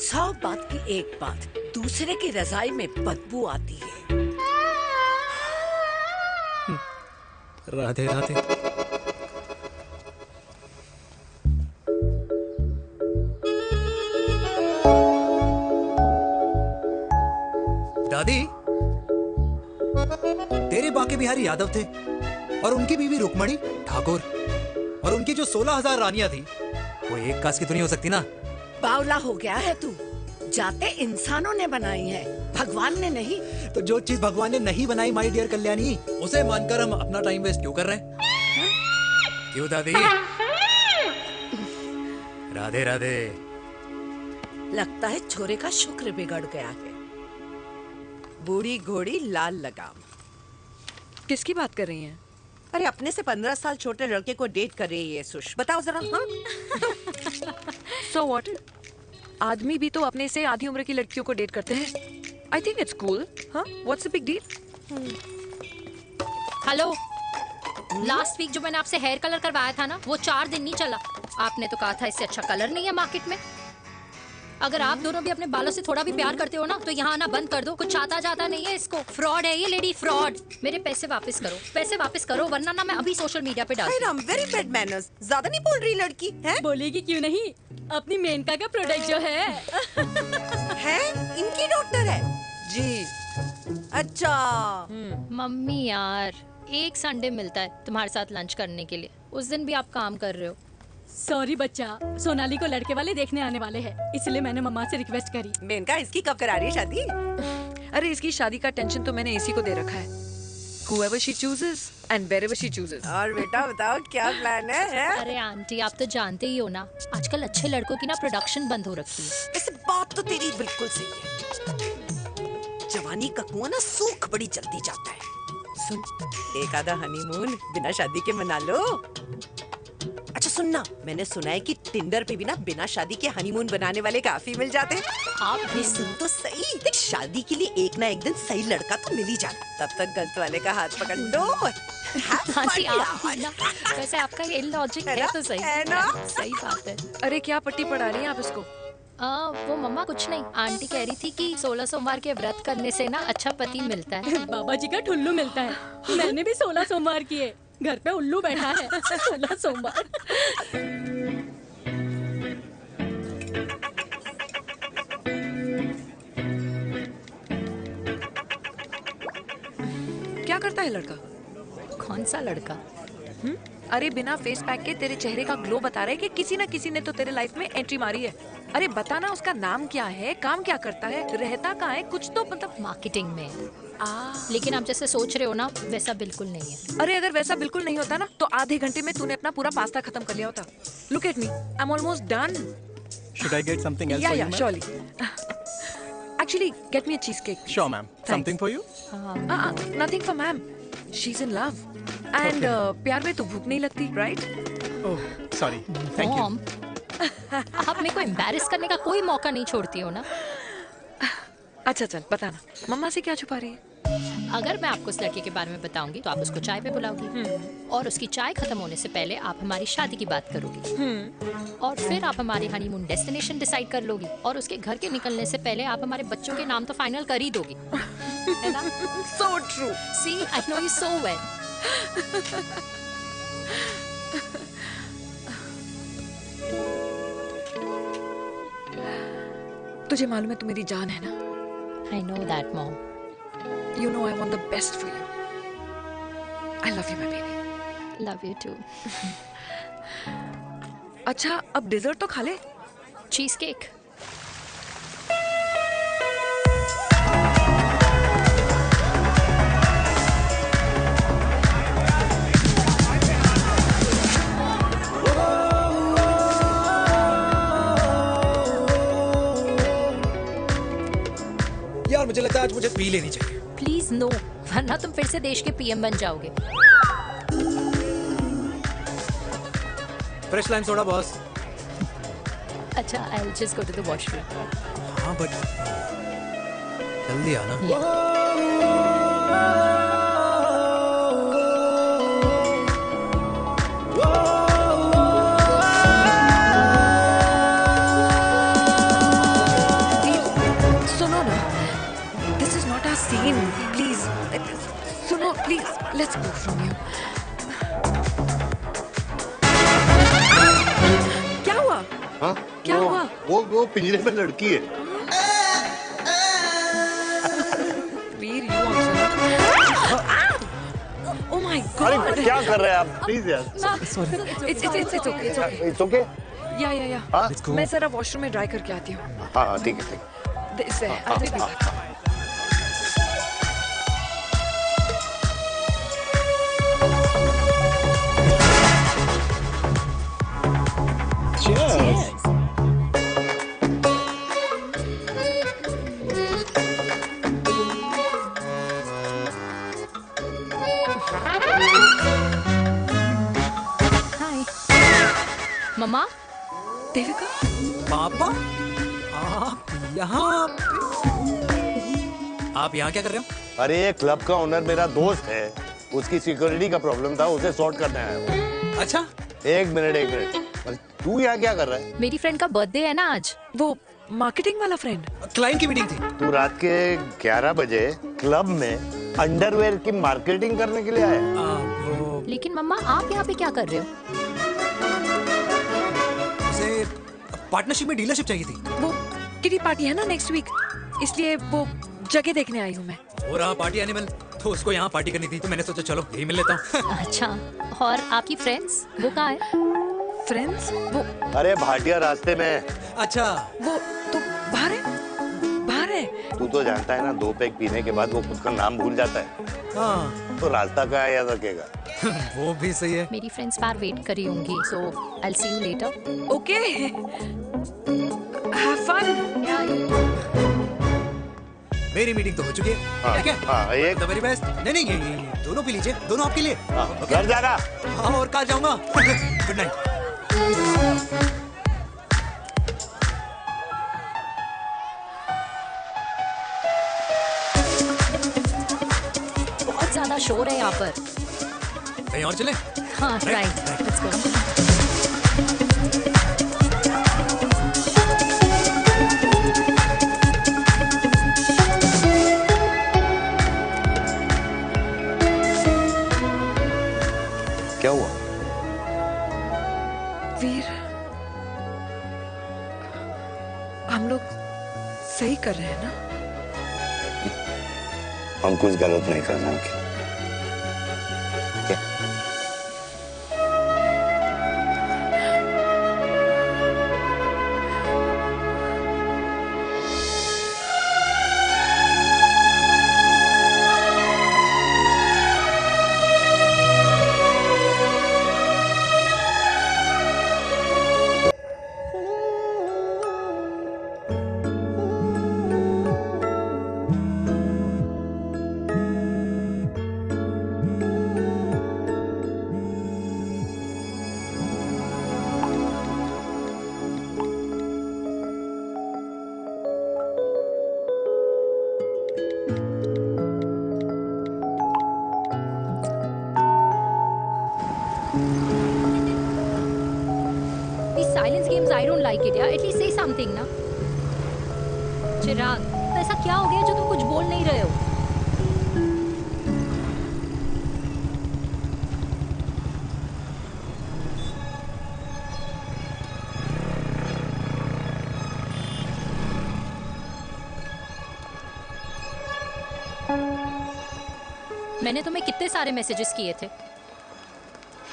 100 बात की एक बात, दूसरे की रजाई में बदबू आती है। राधे राधे। दादी, तेरे बाके बिहारी यादव थे और उनकी बीवी रुक्मणी ठाकुर, और उनकी जो 16,000 रानियां थी वो एक कास्ट की तो नहीं हो सकती ना। बावला हो गया है तू। जाते इंसानों ने बनाई है, भगवान ने नहीं। तो जो चीज भगवान ने नहीं बनाई माय डियर कल्याणी, उसे मानकर हम अपना टाइम वेस्ट क्यों कर रहे हैं? क्यों दादी? राधे राधे। लगता है छोरे का शुक्र बिगड़ गया है। बूढ़ी घोड़ी लाल लगाम। किसकी बात कर रही हैं? अरे अपने से 15 साल छोटे लड़के को डेट कर रही है सुश, बताओ जरा। हाँ? So what? आदमी भी तो अपने से आधी उम्र की लड़कियों को डेट करते हैं। I think it's cool. हाँ? What's the big deal? Hello, last week जो मैंने आपसे हेयर कलर करवाया था ना, वो 4 दिन नहीं चला। आपने तो कहा था इससे अच्छा कलर नहीं है मार्केट में। अगर आप दोनों भी अपने बालों से थोड़ा भी प्यार करते हो ना, तो यहाँ आना बंद कर दो। कुछ आता जाता नहीं है इसको। फ्रॉड है ये लेडी, फ्रॉड। मेरे पैसे वापस करो, पैसे वापस करो, वरना ना मैं अभी सोशल मीडिया पे डालूंगी। Very bad manners. ज्यादा नहीं बोल रही लड़की है? बोलेगी क्यों नहीं? अपनी मेनका का प्रोडक्ट जो है इनकी डॉक्टर है जी। अच्छा। मम्मी यार, एक संडे मिलता है तुम्हारे साथ लंच करने के लिए, उस दिन भी आप काम कर रहे हो। सॉरी बच्चा, सोनाली को लड़के वाले देखने आने वाले हैं, इसलिए मैंने मम्मा से रिक्वेस्ट करी। मेनका, इसकी कब करा रही है शादी? अरे इसकी शादी का टेंशन तो मैंने इसी को दे रखा है। Whoever she chooses and wherever she chooses. और बेटा बताओ क्या प्लान है? अरे आंटी, आप तो जानते ही हो ना, आजकल अच्छे लड़कों की ना प्रोडक्शन बंद हो रखी है। वैसे बात तो तेरी बिल्कुल सही है। जवानी का कुआं ना सूख बड़ी जल्दी जाता है। सुन, एक आधा हनीमून बिना शादी के मना लो। अच्छा सुनना, मैंने सुना है कि टिंडर पे भी ना बिना शादी के हनीमून बनाने वाले काफी मिल जाते हैं। आप भी सुन तो सही, देख शादी के लिए एक ना एक दिन सही लड़का तो मिल ही जाता, तब तक गलत वाले का हाथ पकड़ लो। आंटी आप ना, वैसे आपका ये लॉजिक है तो सही है ना? सही बात है। अरे क्या पट्टी पढ़ा रही हैं आप इसको? वो मम्मा कुछ नहीं, आंटी कह रही थी कि 16 सोमवार के व्रत करने से ना अच्छा पति मिलता है। बाबा जी का ठुल्लू मिलता है। मैंने भी 16 सोमवार किए, घर पे उल्लू बैठा है। 16 सोमवार। क्या करता है लड़का? कौन सा लड़का? अरे बिना फेस पैक के तेरे चेहरे का ग्लो बता रहा है कि किसी ना किसी ने तो तेरे लाइफ में एंट्री मारी है। अरे बता ना, उसका नाम क्या है, काम क्या करता है, रहता कहाँ है, कुछ तो मतलब। मार्केटिंग में। लेकिन आप जैसे सोच रहे हो ना वैसा बिल्कुल नहीं है। अरे अगर वैसा बिल्कुल नहीं होता ना तो आधे घंटे में तूने अपना पूरा पास्ता खत्म कर लिया होता। Look at me, I'm almost done. Should I get something else Yeah, for yeah, you, ma'am? surely. Actually, get me a cheesecake. Sure, ma'am. Something for you? Nothing for ma'am. She's in love. And प्यार में तो भूख नहीं लगती, right? Oh, sorry. Thank you. Mom, आप मेरे को एम्बैरेस करने का कोई मौका नहीं छोड़ती हो ना। अच्छा चल बताना, मम्मा से क्या छुपा रही है? अगर मैं आपको उस लड़के के बारे में बताऊंगी तो आप उसको चाय पे बुलाओगी और उसकी चाय खत्म होने से पहले आप हमारी शादी की बात करोगी और फिर आप हमारे हनीमून डेस्टिनेशन डिसाइड कर लोगी और उसके घर के निकलने से पहले आप हमारे बच्चों के नाम तो फाइनल कर ही दोगी, है ना? So true. See, I know you so well. तुझे मालूम है तू मेरी जान है ना? I know that, Mom. You know I want the best for you. I love you, my baby. Love you too. अच्छा अब डिजर्ट तो खा ले। Cheese cake. यार मुझे लगता है आज मुझे पी लेनी चाहिए। प्लीज नो, वरना तुम फिर से देश के पीएम बन जाओगे। Fresh lime soda boss. अच्छा, I'll just go to the washroom. हाँ बट जल्दी आना। सुनो ना, this is not our scene. Please, सुनो please, let's go from here. क्या हुआ? हाँ? क्या हुआ? वो पिंजरे में लड़की है। वीर, you also. Oh my God! अरे क्या कर रहे हैं आप? प्लीज यार। It's okay. It's okay? या हाँ? मैं जरा वॉशरूम में ड्राई करके आती हूँ। हाँ ठीक है ठीक है। This way, I'll be back. Cheers. हाय मम्मा। देविका पापा आप यहाँ क्या कर रहे हो? अरे ये क्लब का ओनर मेरा दोस्त है, उसकी सिक्योरिटी का प्रॉब्लम था, उसे सॉर्ट करने आया हूँ। अच्छा एक मिनट अरे तू यहाँ क्या कर रहा है? मेरी फ्रेंड का बर्थडे है ना आज। वो मार्केटिंग वाला फ्रेंड। क्लाइंट की मीटिंग थी। तू रात के 11 बजे क्लब में अंडरवेयर की मार्केटिंग करने के लिए आया? लेकिन मम्मा आप यहाँ पे क्या कर रहे हो? उसे पार्टनरशिप में डीलरशिप चाहिए थी। वो किटी पार्टी है ना नेक्स्ट वीक, इसलिए वो जगह देखने आई हूँ मैं। हो रहा पार्टी एनिमल, तो उसको यहाँ पार्टी करनी थी, तो मैंने सोचा चलो यही मिल लेता हूँ। अच्छा, और आपकी फ्रेंड्स वो कहाँ है? फ्रेंड्स वो अरे भाटिया रास्ते में। अच्छा वो तो बाहर है। तू तो जानता है ना, 2 पैक पीने के बाद वो खुद का नाम भूल जाता है। हाँ तो रास्ता कहाँ याद रखेगा? वो भी सही है। मेरी फ्रेंड्स बाहर वेट कर रही होंगी, so I will see you later. Okay, have fun. मेरी मीटिंग तो हो चुकी है। हाँ, ठीक है? हाँ, एक द वेरी बेस्ट। नहीं ये दोनों पी लीजिए, दोनों आपके लिए। घर जाना। हाँ और कल जाऊंगा। Good night. बहुत ज्यादा शोर है यहाँ पर। कहीं और चले? हाँ राइट, लेट्स गो। क्या हुआ? वीर, हम लोग सही कर रहे हैं ना? हम कुछ गलत नहीं कर रहे हैं। like it, यार. At least say something ना. चिराग, ऐसा क्या हो गया जो तुम कुछ बोल नहीं रहे हो? मैंने तुम्हें कितने सारे मैसेजेस किए थे?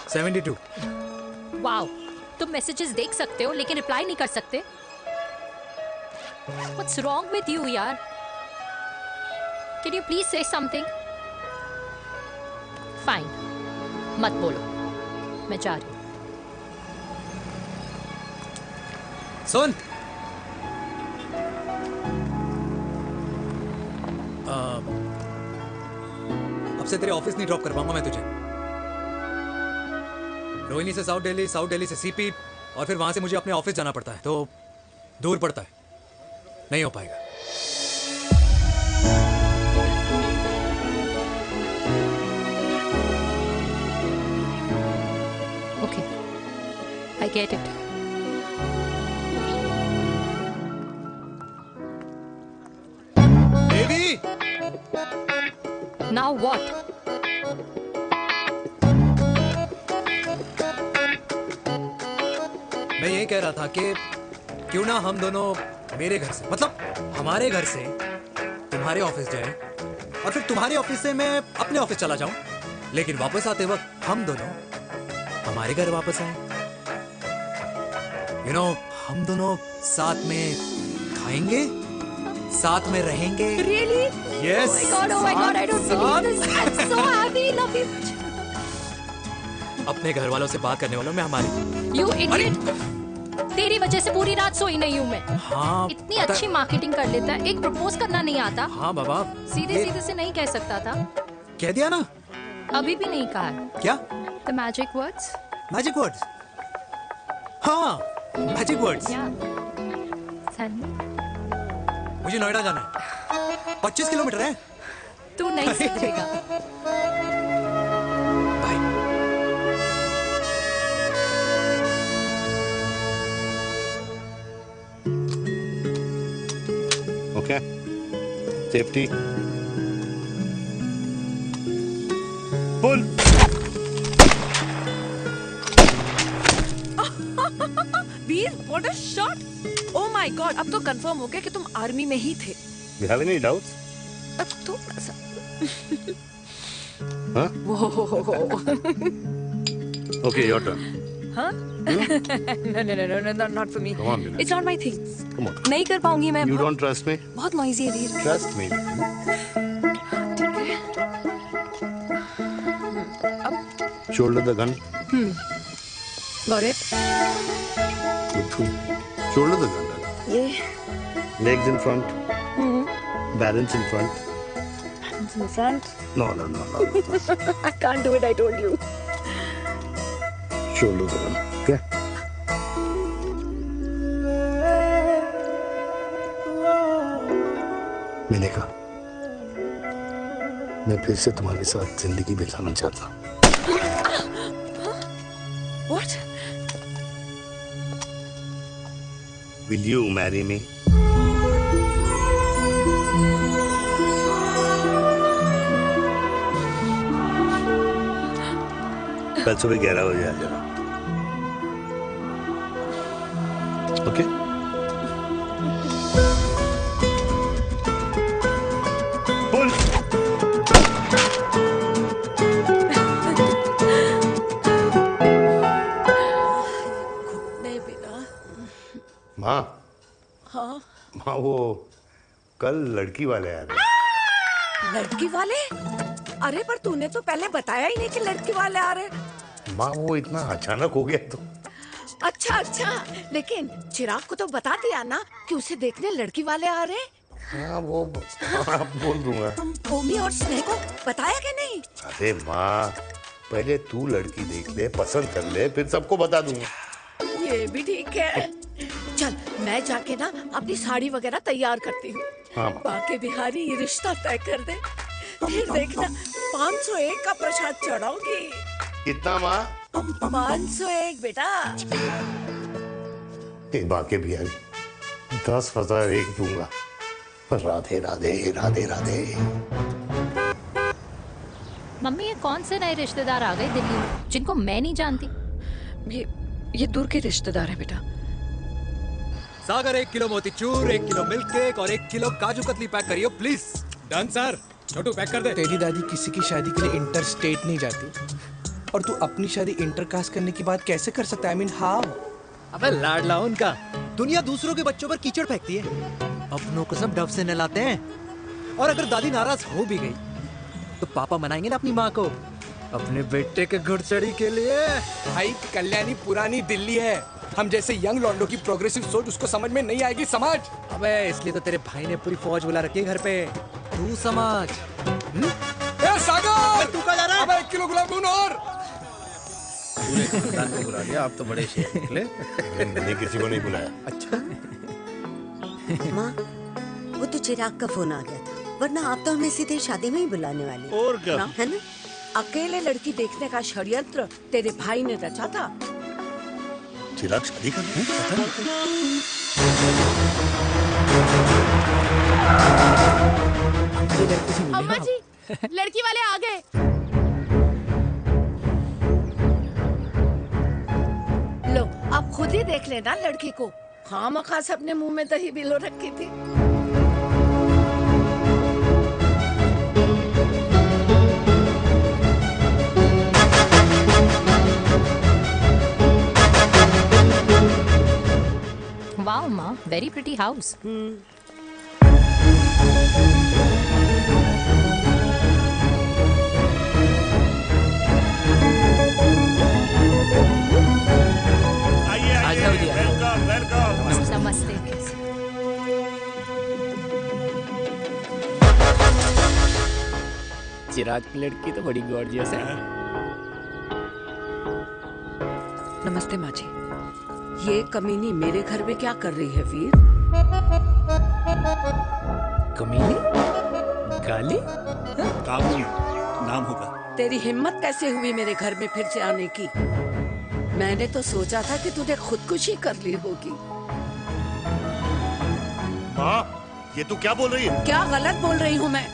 72. वाओ, तुम मैसेजेस देख सकते हो लेकिन रिप्लाई नहीं कर सकते? What's wrong with you, यार? Can you please say something? Fine, मत बोलो, मैं जा रही हूँ. सुन. अब से तेरे ऑफिस नहीं ड्रॉप कर पाऊंगा मैं तुझे. रोहिणी से साउथ दिल्ली से सीपी, और फिर वहां से मुझे अपने ऑफिस जाना पड़ता है, तो दूर पड़ता है, नहीं हो पाएगा. Okay, I get it. Baby! Now what? मैं ये कह रहा था कि क्यों ना हम दोनों मेरे घर से, मतलब हमारे घर से तुम्हारे ऑफिस जाएं, और फिर तुम्हारे ऑफिस से मैं अपने ऑफिस चला जाऊं, लेकिन वापस आते वक्त हम दोनों हमारे घर वापस आए. You know, हम दोनों साथ में खाएंगे, साथ में रहेंगे. Really? Yes. Oh my God, I don't believe this. I'm so happy, love you. अपने घर वालों से बात करने वालों में हमारी. You idiot. तेरी वजह से पूरी रात सोई नहीं हूँ मैं. हाँ. इतनी अच्छी मार्केटिंग कर लेता है, एक प्रपोज करना नहीं आता. हाँ बाबा. सीधे से नहीं कह सकता था. कह दिया ना. अभी भी नहीं कहा. क्या? The magic words. Magic words. हाँ. Magic words. मुझे नोएडा जाना है. 25 किलोमीटर है. तू नहीं समझेगा. Okay. Safety. Pull. Veer, what a shot! Oh my God, अब तो कंफर्म हो गया कि तुम आर्मी में ही थे. You have any doubts? अब थोड़ा सा. Huh? Whoa. Okay, your turn. Huh? No, not for me. Come on, Vinay. It's not my thing. Come on. नहीं कर पाऊंगी मैं. You don't trust me? बहुत noisy है वीर. Trust me. Shoulder the gun. Got it. Good. Shoulder the gun. ये. Legs in front. Balance in front. Balance in front. No. I can't do it. I told you. Shoulder the gun. Okay. मैंने कहा मैं फिर से तुम्हारे साथ जिंदगी बिताना चाहता हूँ. What? Will you marry me? कल सुबह 11 बजे आ जाना. Okay? Pull. नहीं बिना. माँ. हाँ. माँ वो कल लड़की वाले आ रहे. लड़की वाले? अरे पर तूने तो पहले बताया ही नहीं कि लड़की वाले आ रहे. माँ वो इतना अचानक हो गया तो. अच्छा, लेकिन चिराग को तो बता दिया ना कि उसे देखने लड़की वाले आ रहे. हाँ वो बोल दूंगा. ओमी और स्नेह को बताया कि नहीं? अरे माँ पहले तू लड़की देख ले, पसंद कर ले, फिर सबको बता दूंगा. ये भी ठीक है. चल मैं जाके ना अपनी साड़ी वगैरह तैयार करती हूँ. हाँ. बाकी बिहारी ये रिश्ता तय कर दे, फिर देखना 501 का प्रसाद चढ़ाऊंगी. कितना माँ? 501 बेटा. इस बाके भी आई 10,000 एक दूंगा। राधे राधे राधे राधे। मम्मी ये कौन से नए रिश्तेदार आ गए दिल्ली में जिनको मैं नहीं जानती? ये दूर के रिश्तेदार हैं बेटा। सागर 1 किलो मोतीचूर, 1 किलो मिल्क केक और 1 किलो काजू कतली पैक करियो please. Done sir. Chhotu pack कर दे। तेरी दादी किसी की शादी के लिए इंटर स्टेट नहीं जाती, और तू अपनी शादी इंटरकास्ट करने की बात कैसे कर सकता है? I mean, how? अबे लाडला उनका। दुनिया दूसरों के बच्चों पर कीचड़ फेंकती है, अपनों को सब डब से नहलाते हैं। और अगर दादी नाराज हो भी गई तो पापा मनाएंगे ना अपनी माँ को अपने बेटे के घुड़चढ़ी के लिए। भाई कल्याणी पुरानी दिल्ली है, हम जैसे यंग लॉन्डो की प्रोग्रेसिव सोच उसको समझ में नहीं आएगी। समझ। अबे इसलिए तो तेरे भाई ने पूरी फौज बुला रखी है घर पे, तू समझ। सागर तू कहाँ जा रहा है? अबे 1 किलो गुलाब जामुन और। पूरे खानदान को बुला लिया, आप तो बड़े शेर निकले। मैंने किसी को नहीं बुलाया। अच्छा माँ, वो तो चिराग का फोन आ गया था, वरना आप तो हमें सीधे शादी में ही बुलाने वाली। और क्या? है ना? अकेले लड़की देखने का षड्यंत्र तेरे भाई ने रचा था। चिराग शादी कर रहा है? अम्मा जी, लड़की वाले आ गए। लो अब खुद ही देख लेना लड़की को। खामखा से अपने मुंह में दही बिलो रखी थी। वाओ माँ, वेरी प्रिटी हाउस। नमस्ते। चिराग की लड़की तो बड़ी गॉर्जियस है। नमस्ते माँ जी। ये कमीनी मेरे घर में क्या कर रही है वीर? कमीनी? गाली? काबुल नाम होगा। तेरी हिम्मत कैसे हुई मेरे घर में फिर से आने की? मैंने तो सोचा था कि तूने खुदकुशी कर ली होगी। माँ, ये तू क्या बोल रही है? क्या गलत बोल रही हूँ मैं?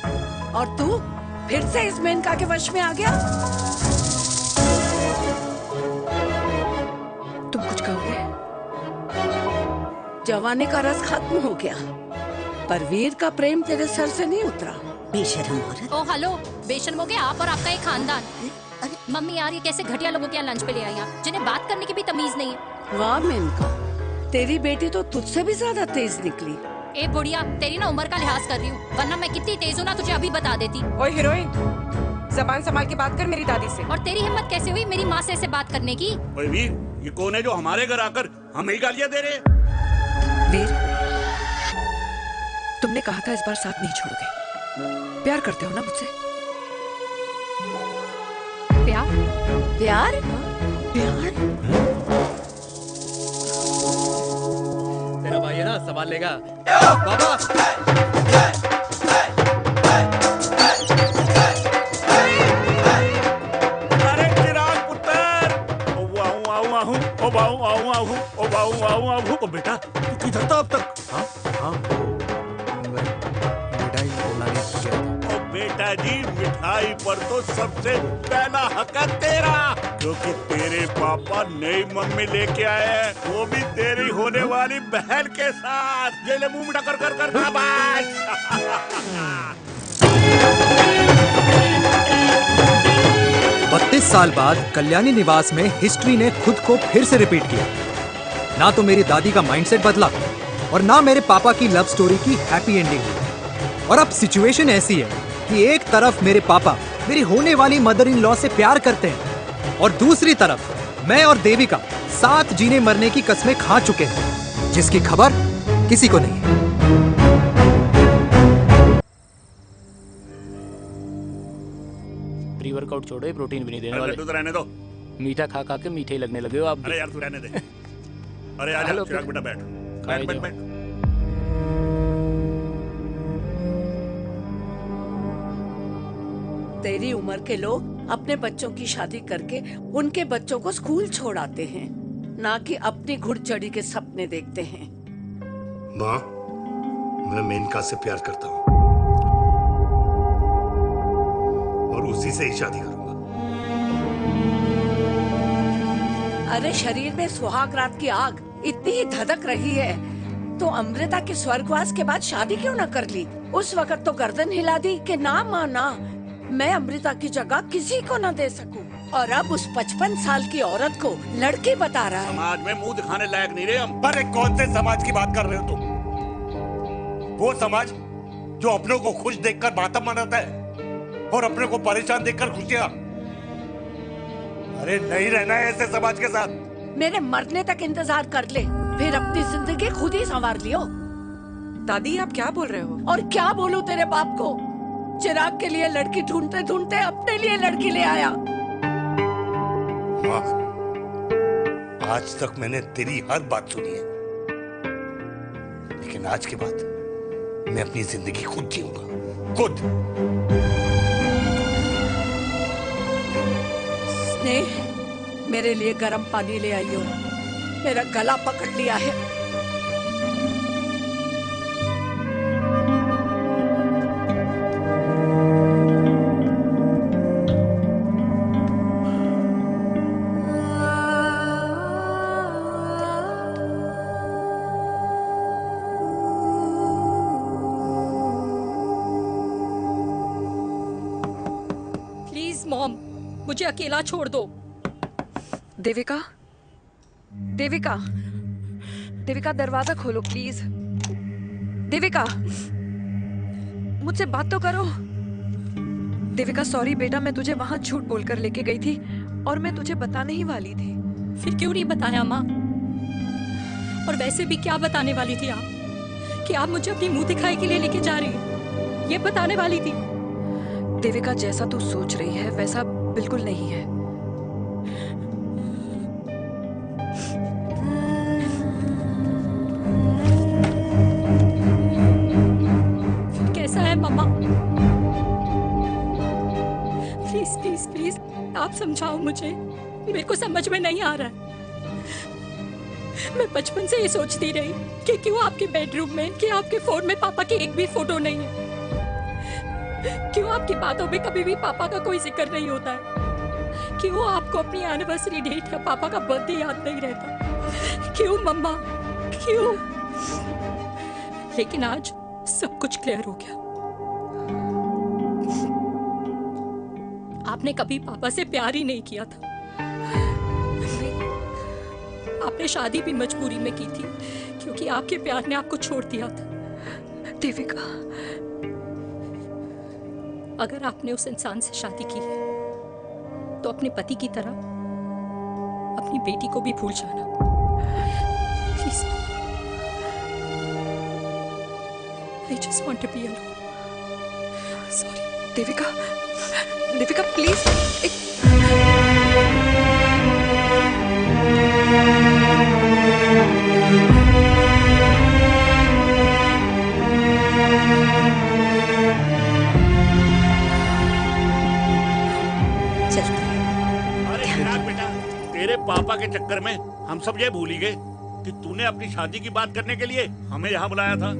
और तू फिर से इस मेनका के वश में आ गया? तुम कुछ कहोगे? जवानी का रस खत्म हो गया, पर वीर का प्रेम तेरे सर से नहीं उतरा। बेशरम औरत। ओ हेलो, बेशर्म हो गए आप और आपका एक खानदान। मम्मी यार, ये कैसे घटिया लोगों के यहाँ लंच पे ले आई आप, जिन्हें बात करने की भी तमीज नहीं है। वाह मेनका, तेरी बेटी तो तुझसे भी ज्यादा तेज निकली। ए बुढ़िया, तेरी ना उम्र का लिहाज कर रही हूँ, वरना मैं कितनी तेज हूँ ना तुझे अभी बता देती। ओए हीरोइन, जबान संभाल के बात कर मेरी दादी से। और तेरी हिम्मत कैसे हुई मेरी माँ से ऐसे बात करने की? ओए वीर, ये कौन है जो हमारे घर आकर हमें ही गालियां दे रहे? वीर, तुमने कहा था इस बार साथ नहीं छोड़ोगे। प्यार करते हो ना मुझसे? प्यार? प्यार? प्यार? तेरा भाई है ना, संभाल लेगा। बाबा अरे चिराग पुत्र, ओ बाऊ, ओ बेटा तू किधर था अब तक? बेटा जी, मिठाई पर तो सबसे पहला हक है तेरा, क्योंकि तेरे पापा नई मम्मी लेके आए हैं, वो भी तेरी होने वाली बहन के साथ। ये ले मुंह मीठा कर कर कर शाबाश। 32 साल बाद कल्याणी निवास में हिस्ट्री ने खुद को फिर से रिपीट किया। ना तो मेरी दादी का माइंडसेट बदला और ना मेरे पापा की लव स्टोरी की हैप्पी एंडिंग हुई। और अब सिचुएशन ऐसी है कि एक तरफ मेरे पापा मेरी होने वाली मदर इन लॉ से प्यार करते हैं और दूसरी तरफ मैं और देविका साथ जीने मरने की कस्में खा चुके हैं, जिसकी खबर किसी को नहीं है। प्री वर्कआउट छोड़ो, ये प्रोटीन भी नहीं देने वाले। तू तो रहने दो। मीठा खा खा के मीठे ही लगने लगे हो आप भी। अरे यार तू रहने दे। अरे आजा चिराग बेटा, बैठ बैठ बैठ बैठ। तेरी उम्र के लोग अपने बच्चों की शादी करके उनके बच्चों को स्कूल छोड़ाते हैं, ना कि अपनी घुड़चढ़ी के सपने देखते हैं। माँ, मैं मेनका से प्यार करता हूँ और उसी से ही शादी करूंगा। अरे शरीर में सुहाग रात की आग इतनी ही धधक रही है तो अमृता के स्वर्गवास के बाद शादी क्यों न कर ली? उस वक्त तो गर्दन हिला दी कि ना माना, मैं अमृता की जगह किसी को न दे सकूं। और अब उस 55 साल की औरत को लड़की बता रहा है। समाज में मुंह दिखाने लायक नहीं रहे हम। अरे कौन से समाज की बात कर रहे हो तुम? वो समाज जो अपनों को खुश देखकर मातम मनाता है और अपने को परेशान देखकर खुशियां। अरे नहीं रहना है ऐसे समाज के साथ। मेरे मरने तक इंतजार कर ले, फिर अपनी जिंदगी खुद ही संवार लियो। दादी आप क्या बोल रहे हो? और क्या बोलूं तेरे बाप को? चिराग के लिए लड़की ढूंढते ढूंढते अपने लिए लड़की ले आया। माँ, आज तक मैंने तेरी हर बात सुनी है, लेकिन आज के बाद मैं अपनी जिंदगी खुद जीऊंगा, खुद। स्नेह, मेरे लिए गर्म पानी ले आइयो, मेरा गला पकड़ लिया है। प्लीज मॉम, मुझे अकेला छोड़ दो। देविका, देविका, देविका दरवाजा खोलो प्लीज। देविका, मुझसे बात तो करो। देविका सॉरी बेटा, मैं तुझे वहां झूठ बोलकर लेके गई थी और मैं तुझे बताने ही वाली थी। फिर क्यों नहीं बताया माँ? और वैसे भी क्या बताने वाली थी आप? कि आप मुझे अपनी मुंह दिखाई के लिए लेके जा रही हैं, ये बताने वाली थी। देविका जैसा तू सोच रही है वैसा बिल्कुल नहीं है। कैसा है मम्मा? प्लीज प्लीज प्लीज आप समझाओ मुझे, मेरे को समझ में नहीं आ रहा है। मैं बचपन से ये सोचती रही कि क्यों आपके बेडरूम में, कि आपके फोन में पापा की एक भी फोटो नहीं है, क्यों आपकी बातों में कभी भी पापा का कोई जिक्र नहीं होता है, क्यों आपको अपनी एनिवर्सरी डेट या पापा का बर्थडे याद नहीं रहता, क्यों मम्मा, क्यों? लेकिन आज सब कुछ क्लियर हो गया। आपने कभी पापा से प्यार ही नहीं किया था। आपने शादी भी मजबूरी में की थी क्योंकि आपके प्यार ने आपको छोड़ दिया था। देविका, अगर आपने उस इंसान से शादी की है तो अपने पति की तरह अपनी बेटी को भी भूल जाना please. I just want to be alone. Sorry. Devika, Devika please. अरे चिराग बेटा, तेरे पापा के चक्कर में हम सब ये भूल ही गए कि तूने अपनी शादी की बात करने के लिए हमें यहाँ बुलाया था।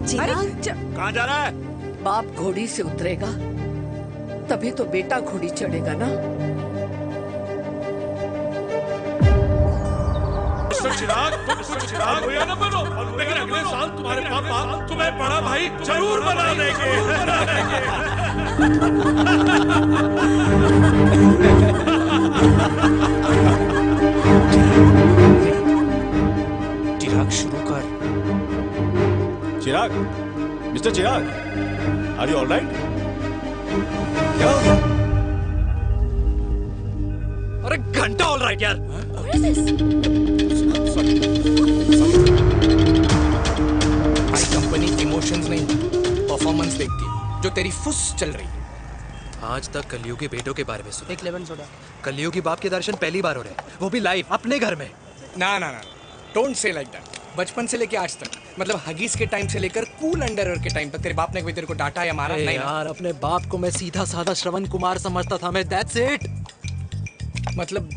कहाँ जा रहा है? बाप घोड़ी से उतरेगा तभी तो बेटा घोड़ी चढ़ेगा ना। चिराग भैया ना बनो, लेकिन अगले साल तुम्हारे पापा तुम्हें बड़ा भाई जरूर बना देंगे। चिराग शुरू कर। Chirag, mister Chirag, are you alright? क्या हो गया? अरे घंटा ऑलराइट यार। भाई कंपनी इमोशंस नहीं परफॉर्मेंस देखती है, जो तेरी फुस चल रही है। आज तक कलयुगी बेटों के बारे में सुना। एक लेमन सोडा। कलयुगी बाप के दर्शन पहली बार हो रहे हैं, वो भी लाइव अपने घर में। ना ना ना, डोंट से लाइक दैट। बचपन से लेके आज तक, मतलब हगीज के टाइम से लेकर कूल अंडरवेयर के टाइम तक तेरे बाप ने कभी तेरे को डांटा या मारा नहीं? यार अपने बाप को मैं सीधा साधा श्रवण कुमार समझता था मैं, दैट्स इट। मतलब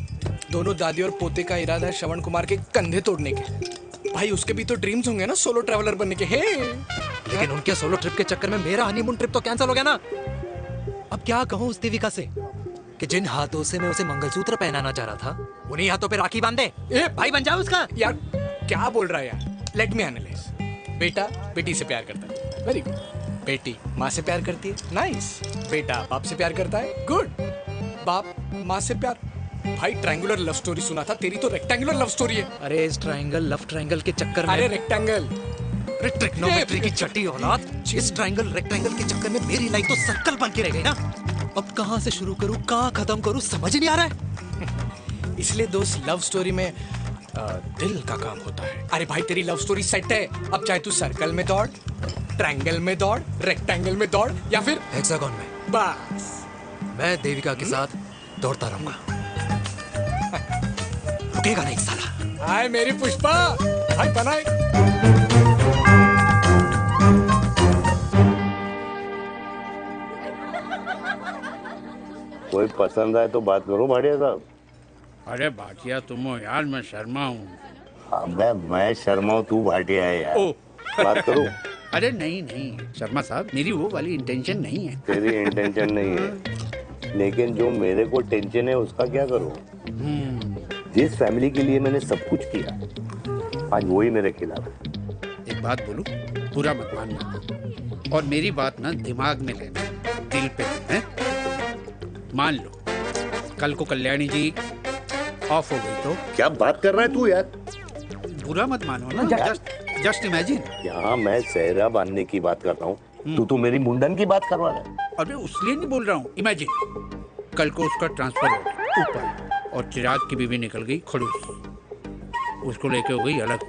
दोनों दादी और पोते का इरादा है श्रवण कुमार के कंधे तोड़ने के। भाई उसके भी तो ड्रीम्स होंगे ना सोलो ट्रैवलर बनने के। हे लेकिन उनके सोलो ट्रिप के चक्कर में मेरा हनीमून ट्रिप तो कैंसिल हो गया ना। अब क्या कहूँ उस देविका से कि जिन हाथों से मैं उसे मंगलसूत्र पहनाना चाह रहा था उन्हीं हाथों पे राखी बांध दे। ए भाई बन जाओ उसका। यार क्या बोल रहा है यार, लेट मी एनालाइज। बेटा बेटी से प्यार करता है, वेरी गुड। बेटी माँ से प्यार करती है, नाइस। बेटा बाप से प्यार करता है, गुड। बाप माँ से प्यार। भाई ट्रायंगुलर लव स्टोरी सुना था, तेरी तो रेक्टेंगुलर लव स्टोरी है। अरे इस ट्रायंगल लव ट्रायंगल के चक्कर में अरे रेक्टेंगल, अरे ट्रिग्नोमेट्री की छठी औलाद, इस ट्रायंगल रेक्टेंगल के चक्कर में मेरी लाइफ तो सर्कल बन के रह गई ना। अब कहाँ से शुरू करूँ कहाँ खत्म करूँ समझ नहीं आ रहा है। इसलिए दोस्त लव स्टोरी में दिल का काम होता है। अरे भाई तेरी लव स्टोरी सेट है, अब चाहे तू सर्कल में दौड़, ट्रायंगल में दौड़, रेक्टेंगल में दौड़ या फिर हेक्सागन में। बस मैं देविका के साथ दौड़ता रहूंगा, रुकेगा नहीं साला। हाय मेरी पुष्पा, हाय बनाए। कोई पसंद आए तो बात करो भाटिया साहब। अरे भाटिया तुम हो यार, मैं शर्मा हूँ। मैं शर्मा हूँ, तू भाटिया है यार। बात करो। अरे नहीं नहीं शर्मा साहब, मेरी वो वाली इंटेंशन नहीं है। तेरी इंटेंशन नहीं है, लेकिन जो मेरे को टेंशन है उसका क्या करूँ। जिस फैमिली के लिए मैंने सब कुछ किया आज वही मेरे खिलाफ है। एक बात बोलूं, बुरा मत मानना और मेरी बात ना दिमाग में लेना, दिल पे है। मान लो कल को कल्याणी जी ऑफ हो गई तो क्या बात कर रहा है तू यार। बुरा मत मानो ना, जस्ट इमेजिन। यहाँ मैं सेहरा बांधने की बात कर रहा हूँ, तू तो मेरी मुंडन की बात करवा रहा है। अरे उसलिए नहीं बोल रहा हूँ, इमेजिन कल को उसका ट्रांसफर हो गया ऊपर और चिराग की बीवी निकल गई खड़ूस, उसको लेके हो गई अलग।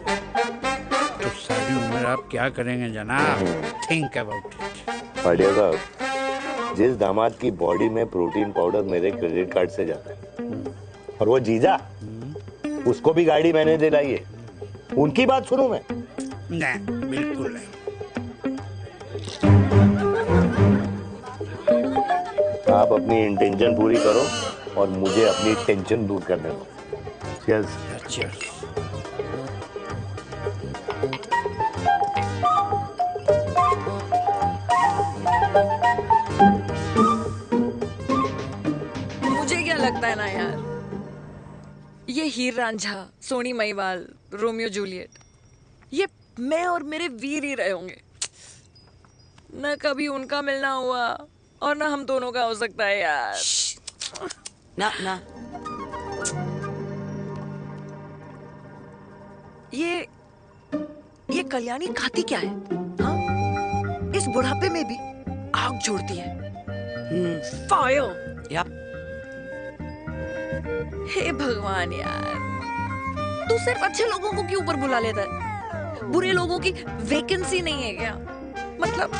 तो सारी उम्र आप क्या करेंगे जनाब, थिंक अबाउट इट। भाटिया साहब, जिस दामाद की बॉडी में प्रोटीन पाउडर मेरे क्रेडिट कार्ड से जाता है और वो जीजा, उसको भी गाड़ी मैंने दिलाई है, उनकी बात सुनूं मैं? नहीं बिल्कुल नहीं। आप अपनी इंटेंशन पूरी करो और मुझे अपनी टेंशन दूर करने दो। Cheers. Cheers. मुझे क्या लगता है ना यार, ये हीर रांझा, सोनी महिवाल, रोमियो जूलियट, ये मैं और मेरे वीर ही रहे होंगे। न कभी उनका मिलना हुआ और ना हम दोनों का हो सकता है यार। ना ना ये कल्याणी खाती क्या है हाँ? इस बुढ़ापे में भी आग जोड़ती है। फायर। हे भगवान यार, तू सिर्फ अच्छे लोगों को क्यों ऊपर बुला लेता है? बुरे लोगों की वैकेंसी नहीं है क्या? मतलब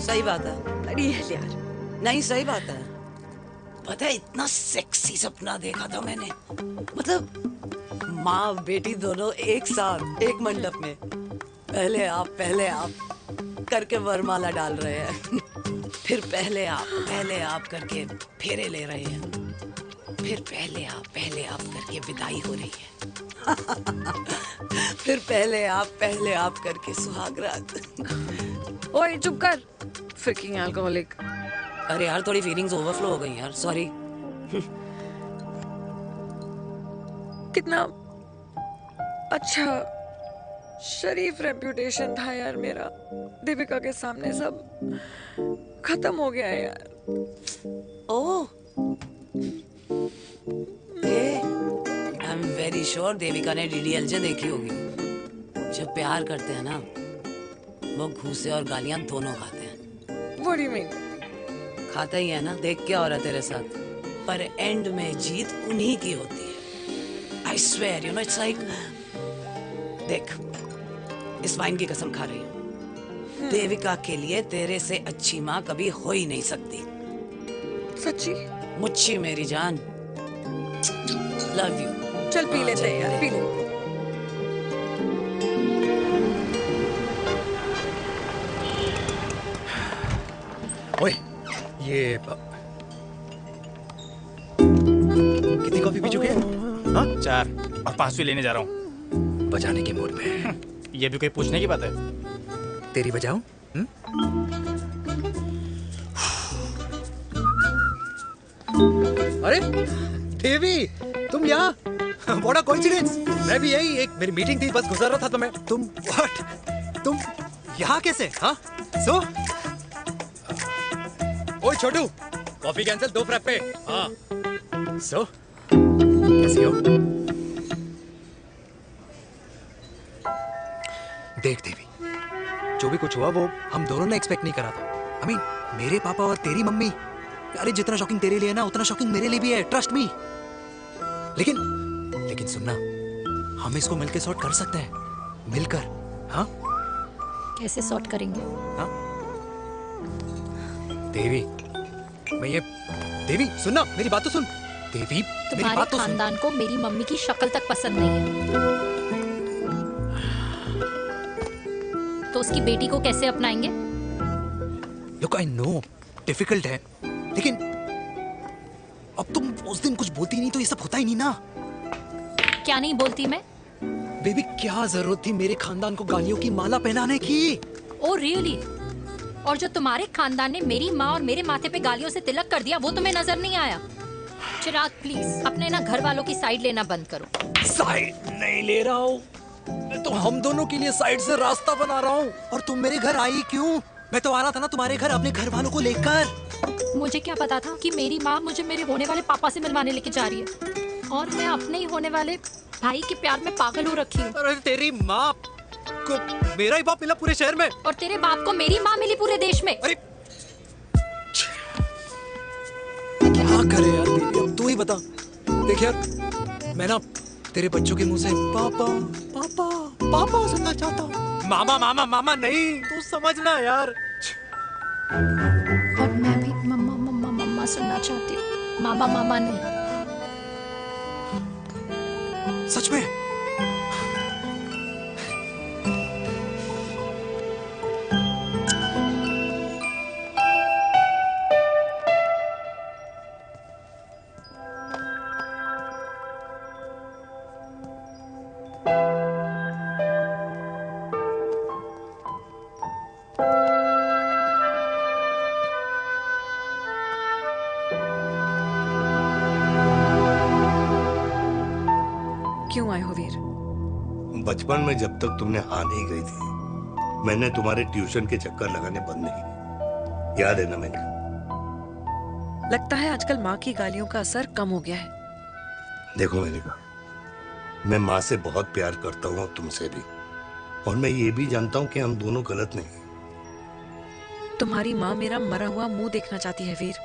सही बात है। अरे यार नहीं सही बात है। पता है इतना सेक्सी सपना देखा था मैंने, मतलब माँ बेटी दोनों एक साथ एक मंडप में पहले आप करके वरमाला डाल रहे हैं फिर पहले आप करके फेरे ले रहे हैं, फिर पहले आप करके विदाई हो रही है फिर पहले आप करके सुहागरात। ओए चुप कर, फ्रिकिंग अल्कोहलिक। अरे यार थोड़ी फीलिंग्स ओवरफ्लो हो गई यार, सॉरी। कितना अच्छा शरीफ रेप्यूटेशन था यार मेरा, दीपिका के सामने सब खत्म हो गया है यार। Oh, I am very sure Devika ने डीडीएलजे देखी होगी। जब प्यार करते हैं ना वो घूसे और गालियां दोनों खाते हैं। What do you mean? खाता ही है ना, देख क्या हो रहा है तेरे साथ, पर एंड में जीत उन्हीं की होती है। I swear you know it's like, देख इस वाइन की कसम खा रही हूँ, देविका के लिए तेरे से अच्छी माँ कभी हो ही नहीं सकती। सच्ची? मुच्छी मेरी जान, लव यू। चल पी लेते हैं यार, पी ले। ओए ये कितनी कॉफी पी चुके हैं? हाँ? 4 और 5वीं लेने जा रहा हूँ। बजाने के मूड में। ये भी कोई पूछने की बात है? तेरी बजाऊं? अरे देवी, तुम यहाँ? What a coincidence! मैं भी यही, एक मेरी मीटिंग थी, बस गुजर रहा था तो मैं। तुम यहाँ कैसे? हाँ? सो? ओए छोटू, कॉफी कैंसिल 2 फ्रैप पे। हाँ। सो? कैसी हो? देख देवी, जो भी कुछ हुआ वो हम दोनों ने एक्सपेक्ट नहीं करा था। I mean, मेरे पापा और तेरी मम्मी, अरे जितना शॉकिंग तेरे लिए है ना, उतना शॉकिंग मेरे लिए भी है, ट्रस्ट मी। लेकिन सुनना, हम इसको मिलकर सॉर्ट कर सकते हैं, मिलकर। हाँ? कैसे सॉर्ट करेंगे? हाँ? देवी, देवी सुनना, मेरी बात तो सुन। देवी, मेरी बात तो सुन। खानदान को मेरी मम्मी की शक्ल तक पसंद नहीं है, तो उसकी बेटी को कैसे अपनाएंगे? Look, I know, डिफिकल्ट है, लेकिन अब तुम उस दिन कुछ बोलती नहीं तो ये सब होता ही नहीं ना। क्या नहीं बोलती मैं? बेबी, क्या जरूरत थी मेरे खानदान को गालियों की माला पहनाने की? Oh really? और जो तुम्हारे खानदान ने मेरी माँ और मेरे माथे पे गालियों से तिलक कर दिया, वो तुम्हें नजर नहीं आया? चिराग प्लीज अपने ना घर वालों की साइड लेना बंद करो। साइड नहीं ले रहा हूँ, मैं तो हम दोनों के लिए साइड से रास्ता बना रहा हूँ। और तुम मेरे घर आई क्यों? मैं तो आ रहा था ना तुम्हारे घर अपने घर वालों को लेकर। मुझे क्या पता था कि मेरी माँ मुझे मेरे होने वाले पापा से मिलवाने लेके जा रही है, और मैं अपने ही होने वाले भाई के प्यार में पागल हो रखी हूँ। अरे तेरी माँ को मेरा ही बाप मिला पूरे शहर में, और तेरे बाप को मेरी माँ मिली पूरे देश में। अरे क्या करे यार बेबी, अब तू ही बता। देख यार, मैं ना तेरे बच्चों के मुंह से पापा पापा पापा सुनना चाहता हूँ। मामा मामा मामा नहीं, तू समझना यार। और मैं भी मम्मा मम्मा मम्मा सुनना चाहती हूँ, मामा मामा नहीं। सच में? क्यों आए हो वीर? बचपन में जब तक तुमने हाँ नहीं गई थी, मैंने तुम्हारे ट्यूशन के चक्कर लगाने बंद नहीं किए। याद है ना मैंने? लगता है आजकल माँ की गालियों का असर कम हो गया है। देखो मैंने कहा, मैं माँ से बहुत प्यार करता हूँ और तुमसे भी, और मैं ये भी जानता हूँ कि हम दोनों गलत नहीं। तुम्हारी माँ मेरा मरा हुआ मुंह देखना चाहती है वीर,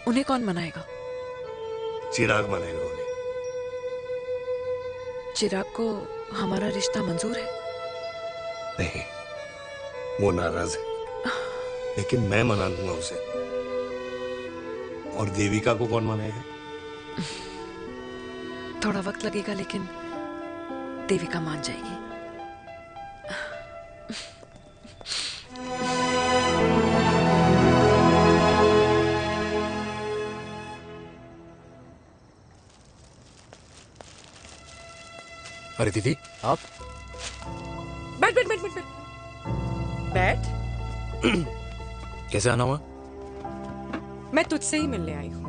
उन्हें कौन मनाएगा? चिराग मनाएगा उन्हें। चिराग को हमारा रिश्ता मंजूर है? नहीं, वो नाराज है, लेकिन मैं मना दूंगा उसे। और देविका को कौन मनाएगा? थोड़ा वक्त लगेगा, लेकिन देविका मान जाएगी। अरे दीदी, आप बैठ बैठ बैठ बैठ बैठ बैठ। कैसे आना हुआ? मैं तुझसे ही मिलने आई हूँ।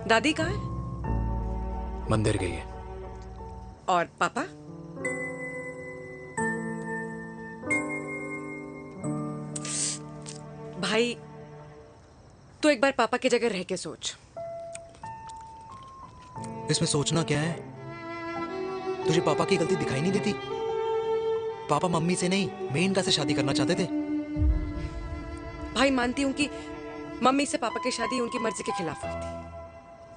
दादी कहाँ है? मंदिर गई है। और पापा? भाई, तू एक बार पापा की जगह रह के सोच। इसमें सोचना क्या है? तुझे पापा की गलती दिखाई नहीं देती? पापा मम्मी से नहीं, मेनका से शादी करना चाहते थे। भाई, मानती हूँ कि मम्मी से पापा की शादी उनकी मर्जी के खिलाफ हुई थी,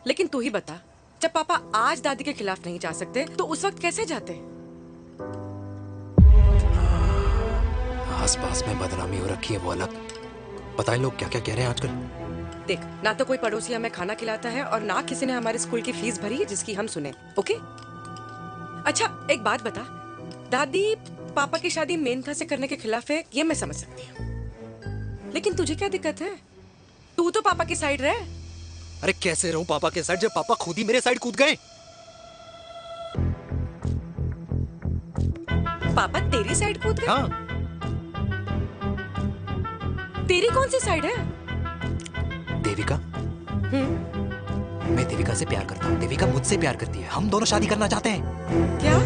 लेकिन तू ही बता, जब पापा आज दादी के खिलाफ नहीं जा सकते तो उस वक्त कैसे जाते? आसपास में बदनामी हो रखी है, वो अलग। पता है लोग क्या क्या कह रहे हैं आजकल? देख, ना तो कोई पड़ोसी हमें खाना खिलाता है और ना किसी ने हमारे स्कूल की फीस भरी है जिसकी हम सुने। ओके? अच्छा, एक बात बता, दादी पापा की शादी मेनका से करने के खिलाफ है, ये मैं समझ सकती हूँ, लेकिन तुझे क्या दिक्कत है? तू तो पापा की साइड रहे। अरे कैसे रहूं पापा के साइड जब पापा खुद ही मेरे साइड कूद गए? पापा तेरी साइड कूद गए? हाँ। तेरी कौन सी साइड है? देविका। मैं देविका से प्यार करता हूँ, देविका मुझसे प्यार करती है, हम दोनों शादी करना चाहते हैं। क्या?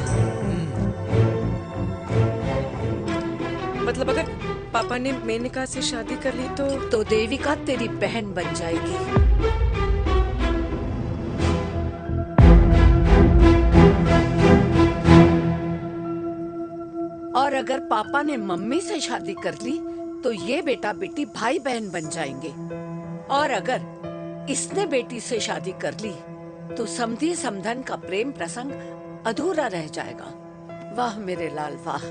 मतलब अगर पापा ने मेनका से शादी कर ली तो देविका तेरी बहन बन जाएगी। और अगर पापा ने मम्मी से शादी कर ली तो ये बेटा बेटी भाई बहन बन जाएंगे। और अगर इसने बेटी से शादी कर ली तो समधी समधन का प्रेम प्रसंग अधूरा रह जाएगा। वाह मेरे लाल वाह,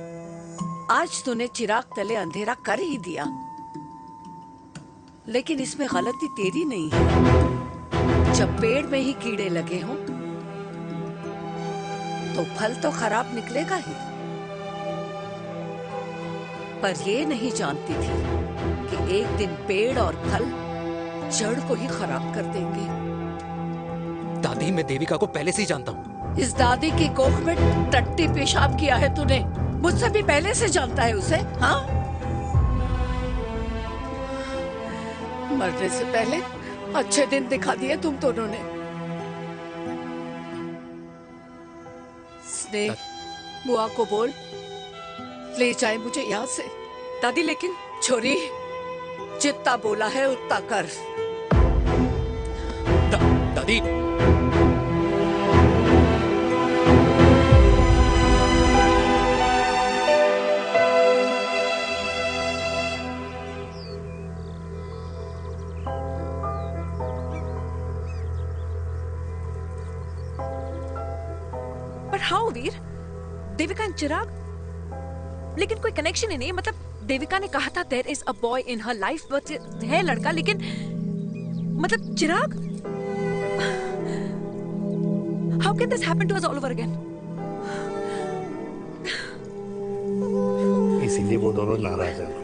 आज तूने चिराग तले अंधेरा कर ही दिया। लेकिन इसमें गलती तेरी नहीं है। जब पेड़ में ही कीड़े लगे हों तो फल तो खराब निकलेगा ही। पर ये नहीं जानती थी कि एक दिन पेड़ और फल जड़ को ही खराब कर देंगे। दादी, मैं देविका को पहले से ही जानता हूँ। इस दादी की कोख में टट्टी पेशाब किया है तूने, मुझसे भी पहले से जानता है उसे। हाँ, मरने से पहले अच्छे दिन दिखा दिए तुम दोनों ने। स्नेह, बुआ को बोल ले जाए मुझे यहाँ से। दादी लेकिन छोरी, जितना बोला है उतना कर। दादी, पर हाउ वीर? देविका एंड चिराग, लेकिन कोई कनेक्शन ही नहीं। मतलब देविका ने कहा था there is a boy in her life, but है लड़का, लेकिन मतलब Chirag, how can this happen to us all over again? इसीलिए वो दोनों नाराज हैं।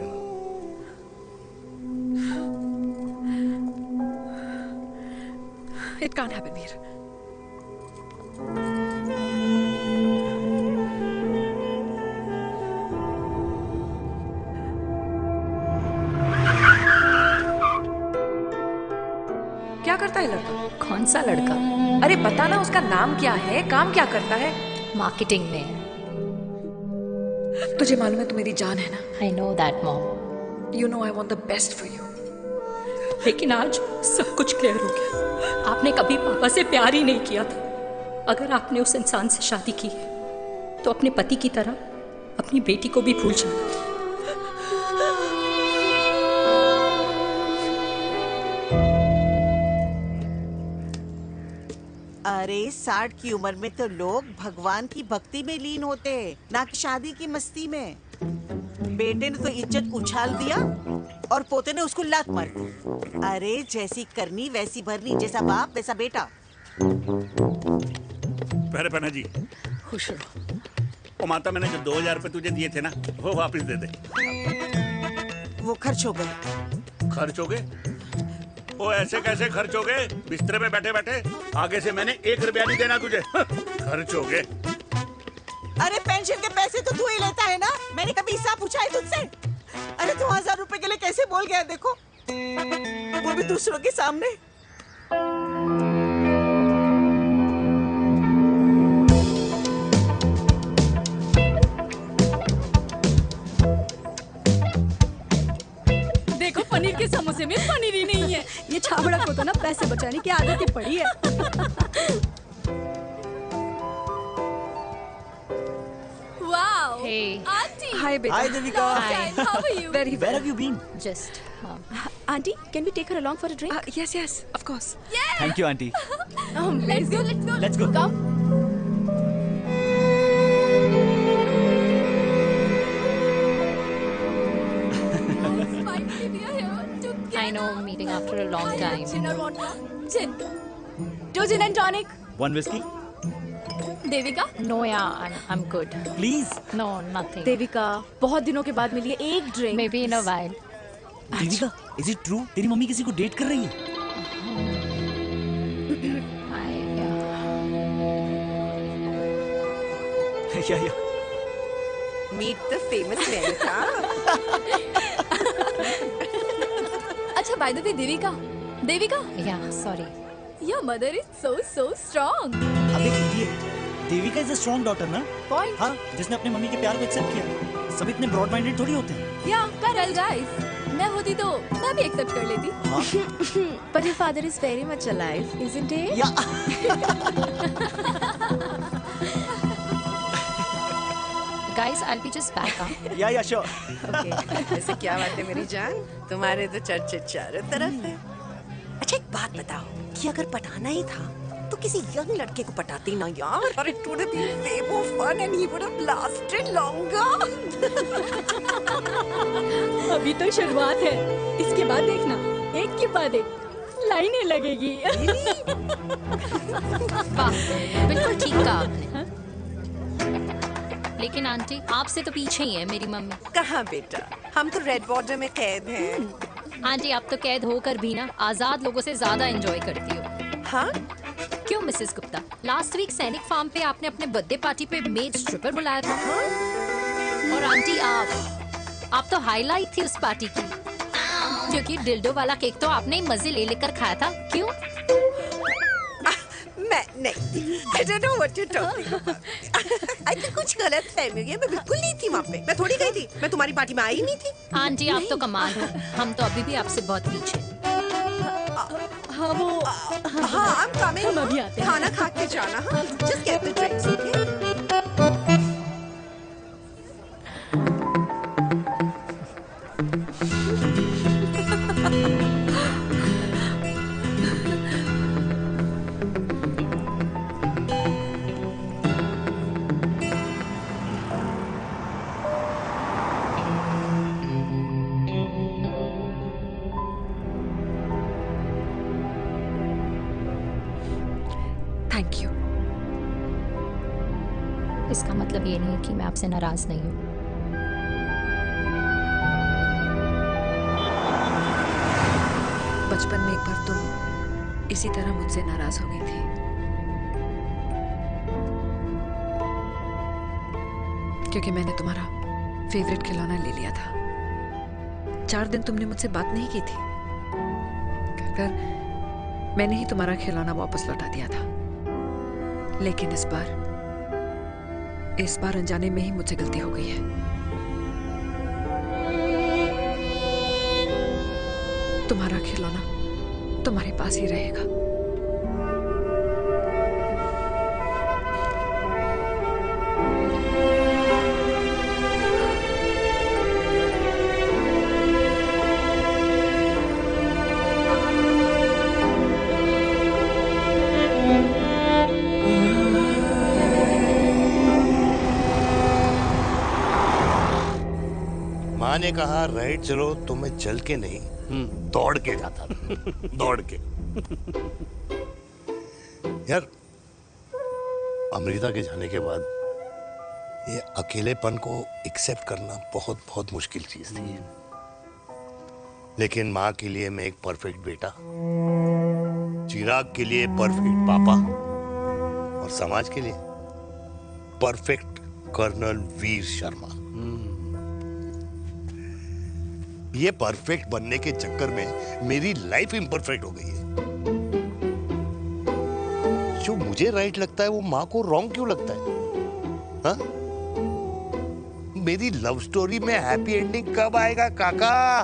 It can't happen Veer. क्या करता है लड़का? कौन सा लड़का? अरे बता ना, उसका नाम क्या है, काम क्या करता है? मार्केटिंग में है। तुझे मालूम है तू मेरी जान है ना? I know that mom. You know I want the best for you. लेकिन आज सब कुछ क्लियर हो गया। आपने कभी पापा से प्यार ही नहीं किया था। अगर आपने उस इंसान से शादी की है तो अपने पति की तरह अपनी बेटी को भी भूल जाना। अरे 60 की उम्र में तो लोग भगवान की भक्ति में लीन होते हैं, ना कि शादी की मस्ती में। बेटे ने तो इज्जत उछाल दिया और पोते ने उसको लात मार दी। अरे जैसी करनी वैसी भरनी, जैसा बाप वैसा बेटा। पहले पन्ना जी, खुश रहो। ओ माता, मैंने जो 2000 रुपए तुझे दिए थे ना, वो वापस दे दे। वो खर्च हो गए। खर्च हो गए? ओ ऐसे कैसे खर्च हो गए? बिस्तर पे बैठे बैठे। आगे से मैंने 1 रुपया नहीं देना तुझे। खर्च हो गए। अरे पेंशन के पैसे तो तू ही लेता है ना, मैंने कभी हिसाब पूछा है तुझसे? अरे 2000 रुपए के लिए कैसे बोल गया देखो, वो भी दूसरों के सामने। देखो पनीर के समोसे में पनीर ही नहीं है। ये छाबड़ा को तो ना पैसे बचाने की आदत ही पड़ी है। Wow, Hey. आंटी। हाय बेटा। Hi, Devika. How are you? Very Where well. have you been? Just Auntie, can we take her along for a drink? Yes, yes, of course. Thank you, Auntie. Let's go, let's go. Let's go. Come. I know, meeting after a long time. Gin or vodka? Gin. 2 gin and tonic. One whiskey, Devika? No, yeah, I'm good. please. No, nothing. Devika, बहुत दिनों के बाद मिली है, एक drink. Maybe in a while. Devika, is it true? तेरी मम्मी किसी को डेट कर रही है? या मीट द फेमस मेनका। अच्छा बाय द वे देविका या sorry your mother is so strong. अबे idiot, Devika is a strong daughter ना। पॉइंट। हाँ, जिसने अपने मम्मी के प्यार को एक्सेप्ट किया। सब इतने ब्रॉड माइंडेड थोड़ी होते हैं। या करेक्ट गाइस, मैं होती तो मैं भी एक्सेप्ट कर लेती। But your father is very much alive, isn't he? Yeah guys I will be just back. Yeah sure. Okay, ऐसे क्या बात है मेरी जान, तुम्हारे तो चर्चे चारों तरफ है। अच्छा एक बात बताओ कि अगर पटाना ही था तो किसी यंग लड़के को पटाती ना यार, और it would have been way more fun and he would have lasted longer. अभी तो शुरुआत है, इसके बाद देखना एक के बाद एक लाइनें लगेगी। वाह, बिल्कुल ठीक कहा आपने। लेकिन आंटी आपसे तो पीछे ही है मेरी मम्मी। कहाँ बेटा, हम तो रेड वाटर में कैद हैं। आंटी आप तो कैद होकर भी ना आजाद लोगों से ज्यादा एंजॉय करती हो। हाँ? क्यों मिसेस गुप्ता, लास्ट वीक सैनिक फार्म पे आपने अपने बर्थडे पार्टी पे मेड स्ट्रिपर बुलाया था। और आंटी आप तो हाईलाइट थी उस पार्टी की, क्योंकि डिल्डो वाला केक तो आपने ही मजे ले लेकर खाया था। क्यों? मैं नहीं, I don't know what you're talking about. I think कुछ गलत फहमी हुई है, मैं बिल्कुल नहीं थी वहाँ पे, मैं थोड़ी गई थी, मैं तुम्हारी पार्टी में आई नहीं थी। आंटी आप तो कमाल हो, हम तो अभी भी आपसे बहुत पीछे। हाँ वो हाँ I'm coming, हम अभी आते हैं। खाना खा के जाना। हाँ, just get the drinks, okay? Thank you. इसका मतलब ये नहीं कि मैं आपसे नाराज नहीं हूँ। बचपन में एक बार तुम इसी तरह मुझसे नाराज हो गई थी। क्योंकि मैंने तुम्हारा फेवरेट खिलौना ले लिया था। 4 दिन तुमने मुझसे बात नहीं की थी। कहकर मैंने ही तुम्हारा खिलौना वापस लौटा दिया था। लेकिन इस बार अनजाने में ही मुझसे गलती हो गई है। तुम्हारा खिलौना तुम्हारे पास ही रहेगा। माँ ने कहा राइट चलो, तो मैं चल के नहीं दौड़ के जाता था। दौड़ के। यार अमृता के जाने के बाद ये अकेलेपन को एक्सेप्ट करना बहुत बहुत मुश्किल चीज थी। लेकिन माँ के लिए मैं एक परफेक्ट बेटा, चिराग के लिए परफेक्ट पापा और समाज के लिए परफेक्ट कर्नल वीर शर्मा। ये परफेक्ट बनने के चक्कर में मेरी लाइफ इम्परफेक्ट हो गई है। जो मुझे राइट लगता है वो माँ को रॉन्ग क्यों लगता है? हाँ? मेरी लव स्टोरी में हैप्पी एंडिंग कब आएगा काका?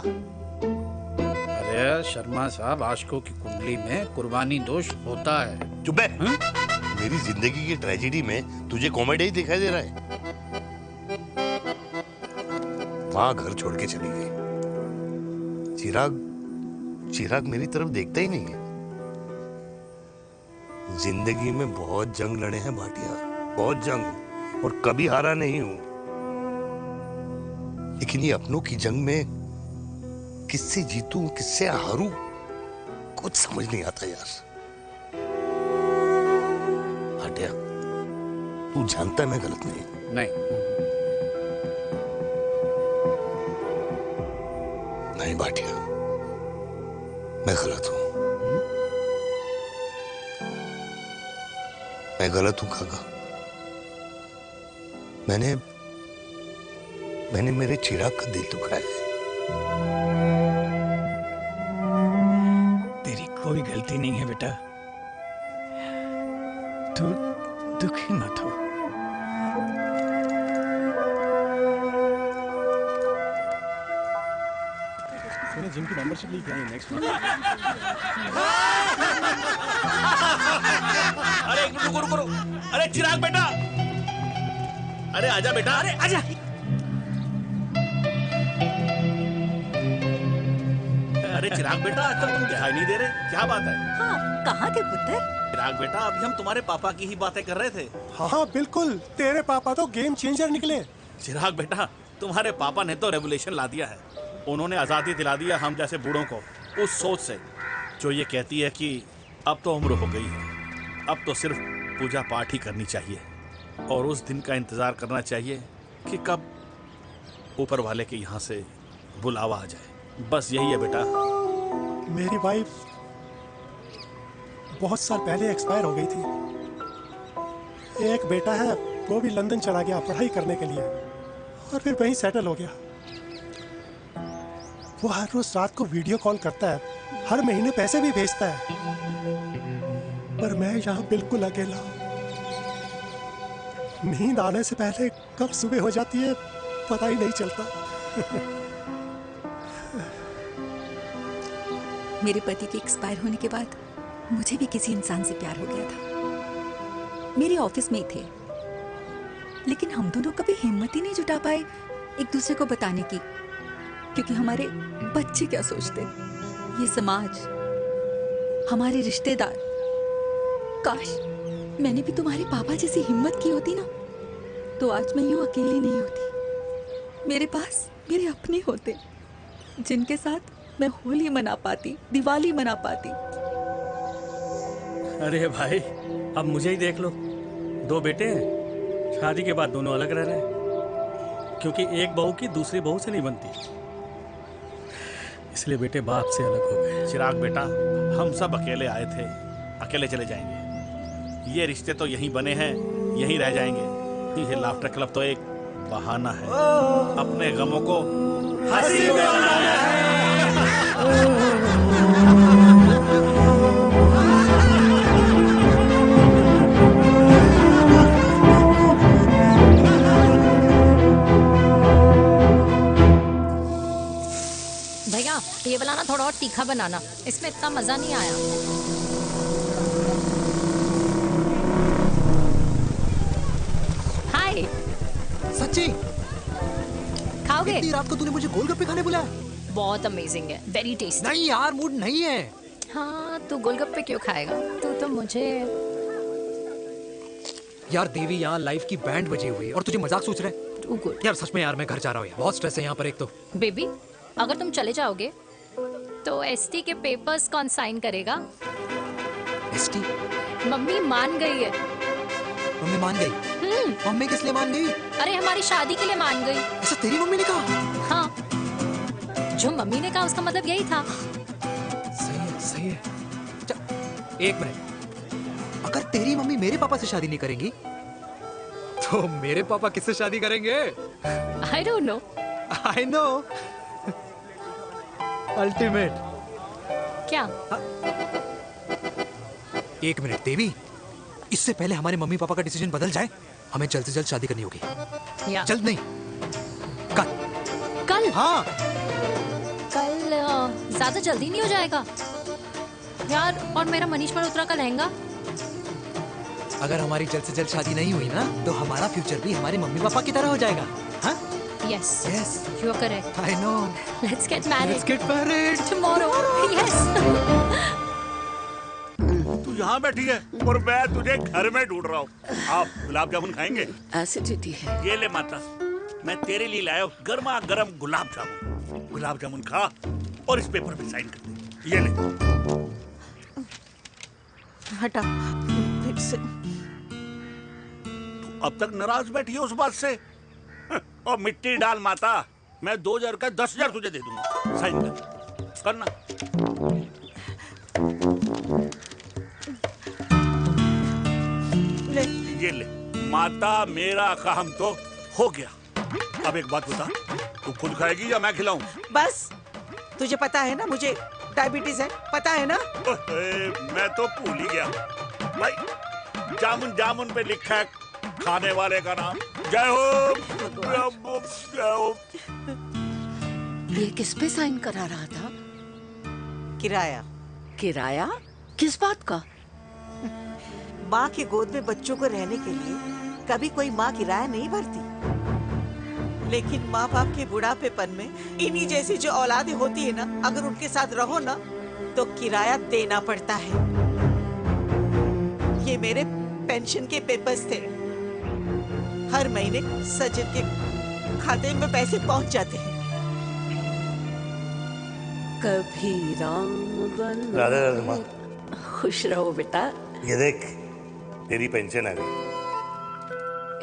अरे शर्मा साहब, आशिकों की कुंडली में कुर्बानी दोष होता है। चुप है। मेरी जिंदगी की ट्रेजेडी में तुझे कॉमेडी ही दिखाई दे रहा है। माँ घर छोड़ के चली गई। चिराग मेरी तरफ देखता ही नहीं है। जिंदगी में बहुत जंग लड़े हैं भाटिया, बहुत जंग, और कभी हारा नहीं हूं। लेकिन ये अपनों की जंग में किससे जीतूं किससे हारूं कुछ समझ नहीं आता यार। भाटिया तू जानता है मैं गलत नहीं। नहीं भाटिया, मैं गलत हूं। मैं गलत हूं काका। मैंने मेरे चिराग का दिल दुखाया है। तेरी कोई गलती नहीं है बेटा, तू दुखी मत हो। जिम की मेंबरशिप ली क्या है नेक्स्ट मंथ? अरे रुको रुको रुको, अरे चिराग बेटा, अरे आजा बेटा, अरे आजा। अरे चिराग बेटा, आजकल तुम दिखाई नहीं दे रहे, क्या बात है? हाँ, कहाँ थे पुत्र? चिराग बेटा, अभी हम तुम्हारे पापा की ही बातें कर रहे थे। हाँ बिल्कुल, तेरे पापा तो गेम चेंजर निकले। चिराग बेटा, तुम्हारे पापा ने तो रेवोल्यूशन ला दिया है। उन्होंने आज़ादी दिला दिया हम जैसे बूढ़ों को, उस सोच से जो ये कहती है कि अब तो उम्र हो गई है, अब तो सिर्फ पूजा पाठ ही करनी चाहिए और उस दिन का इंतज़ार करना चाहिए कि कब ऊपर वाले के यहाँ से बुलावा आ जाए। बस यही है बेटा। मेरी वाइफ बहुत साल पहले एक्सपायर हो गई थी। एक बेटा है, वो भी लंदन चला गया पढ़ाई करने के लिए और फिर वहीं सेटल हो गया। वो हर रोज रात को वीडियो कॉल करता है, हर महीने पैसे भी भेजता है, पर मैं यहाँ बिल्कुल अकेला हूँ। नींद आने से पहले कब सुबह हो जाती है पता ही नहीं चलता। मेरे पति के एक्सपायर होने के बाद मुझे भी किसी इंसान से प्यार हो गया था। मेरे ऑफिस में ही थे, लेकिन हम दोनों कभी हिम्मत ही नहीं जुटा पाए एक दूसरे को बताने की, क्योंकि हमारे बच्चे क्या सोचते, ये समाज, हमारे रिश्तेदार। काश मैंने भी तुम्हारे पापा जैसी हिम्मत की होती ना, तो आज मैं यूं अकेली नहीं होती। मेरे पास मेरे अपने होते जिनके साथ मैं होली मना पाती, दिवाली मना पाती। अरे भाई, अब मुझे ही देख लो, 2 बेटे हैं, शादी के बाद दोनों अलग रह रहे हैं, क्योंकि एक बहू की दूसरी बहू से नहीं बनती, इसलिए बेटे बाप से अलग हो गए। चिराग बेटा, हम सब अकेले आए थे, अकेले चले जाएंगे। ये रिश्ते तो यहीं बने हैं, यहीं रह जाएंगे। ये लाफ्टर क्लब तो एक बहाना है अपने गमों को हंसी में बनाना है। भैया, ये वाला ना थोड़ा और तीखा बनाना, इसमें इतना मजा नहीं आया। हाय। सच्ची? खाओगे? इतनी रात को तूने मुझे गोलगप्पे खाने बुलाया? बहुत अमेजिंग है, वेरी टेस्टी। नहीं यार, मूड नहीं है। हाँ, तू गोलगप्पे क्यों खाएगा? तू तो मुझे। यार देवी, यहाँ लाइफ की बैंड बजी हुई है और तुझे मजाक सोच रहा है? यार सच में यार, मैं घर जा रहा हूँ यार, बहुत स्ट्रेस है यहाँ पर। एक तो बेबी, अगर तुम चले जाओगे तो एसटी के पेपर्स कौन साइन करेगा? एसटी? मम्मी मान गई है। मम्मी मान गई? मम्मी किस लिए मान गई? अरे हमारी शादी के लिए मान गई। ऐसा तेरी मम्मी ने कहा? हाँ, जो मम्मी ने कहा उसका मतलब यही था। सही है, सही है। एक मिनट, अगर तेरी मम्मी मेरे पापा से शादी नहीं करेंगी तो मेरे पापा किससे शादी करेंगे? I don't know. I know. Ultimate. क्या? एक मिनट देवी, इससे पहले हमारे मम्मी पापा का डिसीजन बदल जाए, हमें जल्द से जल्द शादी करनी होगी। जल्द नहीं, कल। कल? हाँ। कल ज्यादा जल्दी नहीं हो जाएगा यार? और मेरा मनीष मल्होत्रा का लहंगा? अगर हमारी जल्द से जल्द शादी नहीं हुई ना, तो हमारा फ्यूचर भी हमारे मम्मी पापा की तरह हो जाएगा। हाँ? Yes. Yes. You are correct. I know. Let's get married. Let's get married tomorrow. Yes. तू यहाँ बैठी है और मैं तुझे घर में ढूंढ रहा हूँ। आप गुलाब जामुन खाएंगे? एसिडिटी है। ये ले माता, मैं तेरे लिए लाया हूँ गर्मा गर्म गुलाब जामुन। गुलाब जामुन खा और इस पेपर पे साइन कर दे। ये ले। हटा फिर से। तू अब तक नाराज बैठी है उस बात से? और मिट्टी डाल माता, मैं 2000 का 10,000 तुझे दे दूंगा। साइन कर, करना। ले। ये ले माता, मेरा काम तो हो गया। अब एक बात बता, तू खुद खाएगी या मैं खिलाऊं? बस तुझे पता है ना मुझे डायबिटीज है, पता है ना? मैं तो भूल ही गया भाई, जामुन जामुन पे लिखा है खाने वाले का नाम। जय हो जय हो। ये किस पे साइन करा रहा था? किराया। किराया? किस बात का? माँ के गोद में बच्चों को रहने के लिए कभी कोई माँ किराया नहीं भरती, लेकिन माँ बाप के बुढ़ापेपन में इन्हीं जैसी जो औलादें होती है ना, अगर उनके साथ रहो ना तो किराया देना पड़ता है। ये मेरे पेंशन के पेपर्स थे, हर महीने सचिन के खाते में पैसे पहुंच जाते हैं। कभी राम बन राधे राधे माँ। खुश रहो बेटा। ये देख, तेरी पेंशन आ गई।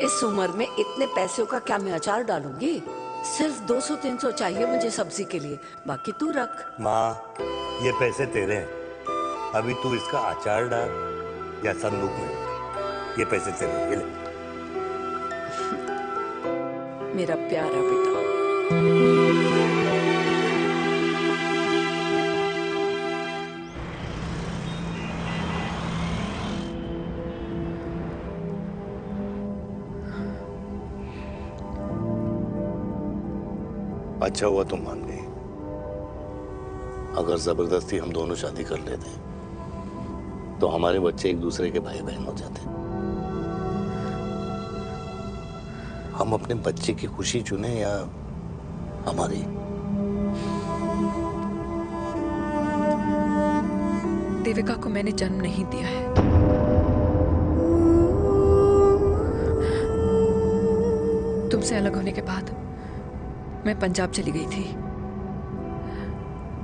इस उम्र में इतने पैसों का क्या मैं अचार डालूंगी? सिर्फ 200-300 चाहिए मुझे सब्जी के लिए, बाकी तू रख। माँ, ये पैसे तेरे हैं, अभी तू इसका अचार डाल या संदूक में रख। ये पैसे तेरे हैं, ये ले। मेरा प्यारा बेटा। अच्छा हुआ तुम मान गई, अगर जबरदस्ती हम दोनों शादी कर लेते तो हमारे बच्चे एक दूसरे के भाई बहन हो जाते। हम अपने बच्चे की खुशी चुने या हमारी? देविका को मैंने जन्म नहीं दिया है। तुमसे अलग होने के बाद मैं पंजाब चली गई थी।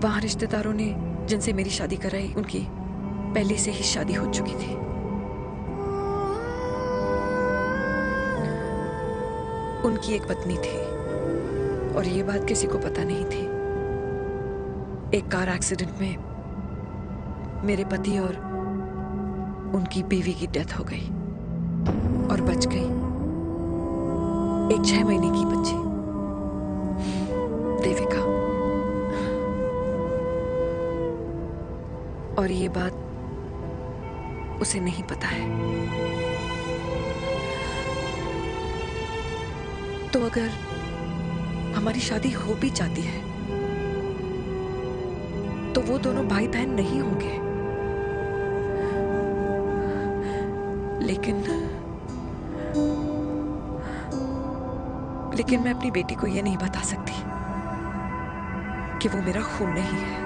वहां रिश्तेदारों ने जिनसे मेरी शादी कराई, उनकी पहले से ही शादी हो चुकी थी। उनकी एक पत्नी थी और ये बात किसी को पता नहीं थी। एक कार एक्सीडेंट में मेरे पति और उनकी बीवी की डेथ हो गई और बच गई एक 6 महीने की बच्ची, देविका। और ये बात उसे नहीं पता है। तो अगर हमारी शादी हो भी जाती है तो वो दोनों भाई बहन नहीं होंगे, लेकिन मैं अपनी बेटी को ये नहीं बता सकती कि वो मेरा खून नहीं है।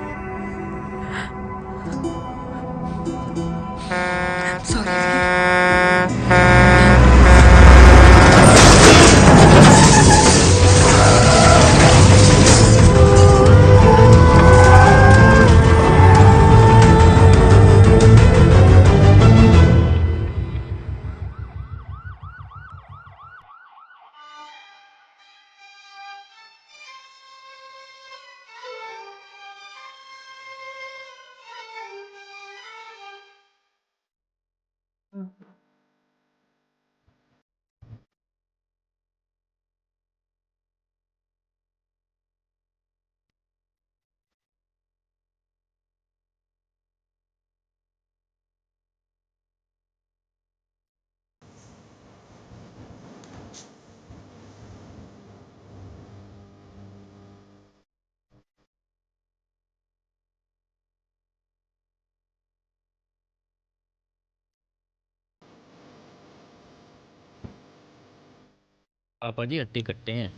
पापा जी हट्टी कट्टे हैं,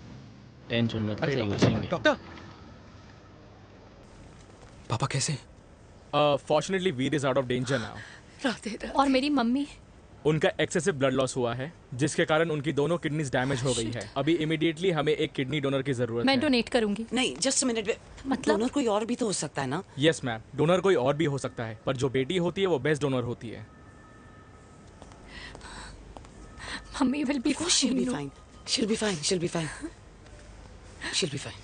टेंशन मत सही हो जाएंगे। डॉक्टर, पापा कैसे? Fortunately Veer is out of danger now. और मेरी मम्मी? उनका एक्सेसिव ब्लड लॉस हुआ है जिसके कारण उनकी दोनों किडनीज डैमेज हो गई है। अभी इमीडिएटली हमें एक किडनी डोनर की जरूरत है। मैं डोनेट करूंगी। नहीं, जस्ट मिनट। मतलब डोनर कोई और भी तो हो सकता है ना? यस मैम, डोनर कोई और भी हो सकता है, पर जो बेटी होती है वो बेस्ट डोनर होती है। Mummy will be fine. She'll be fine. She'll be fine. She'll be fine.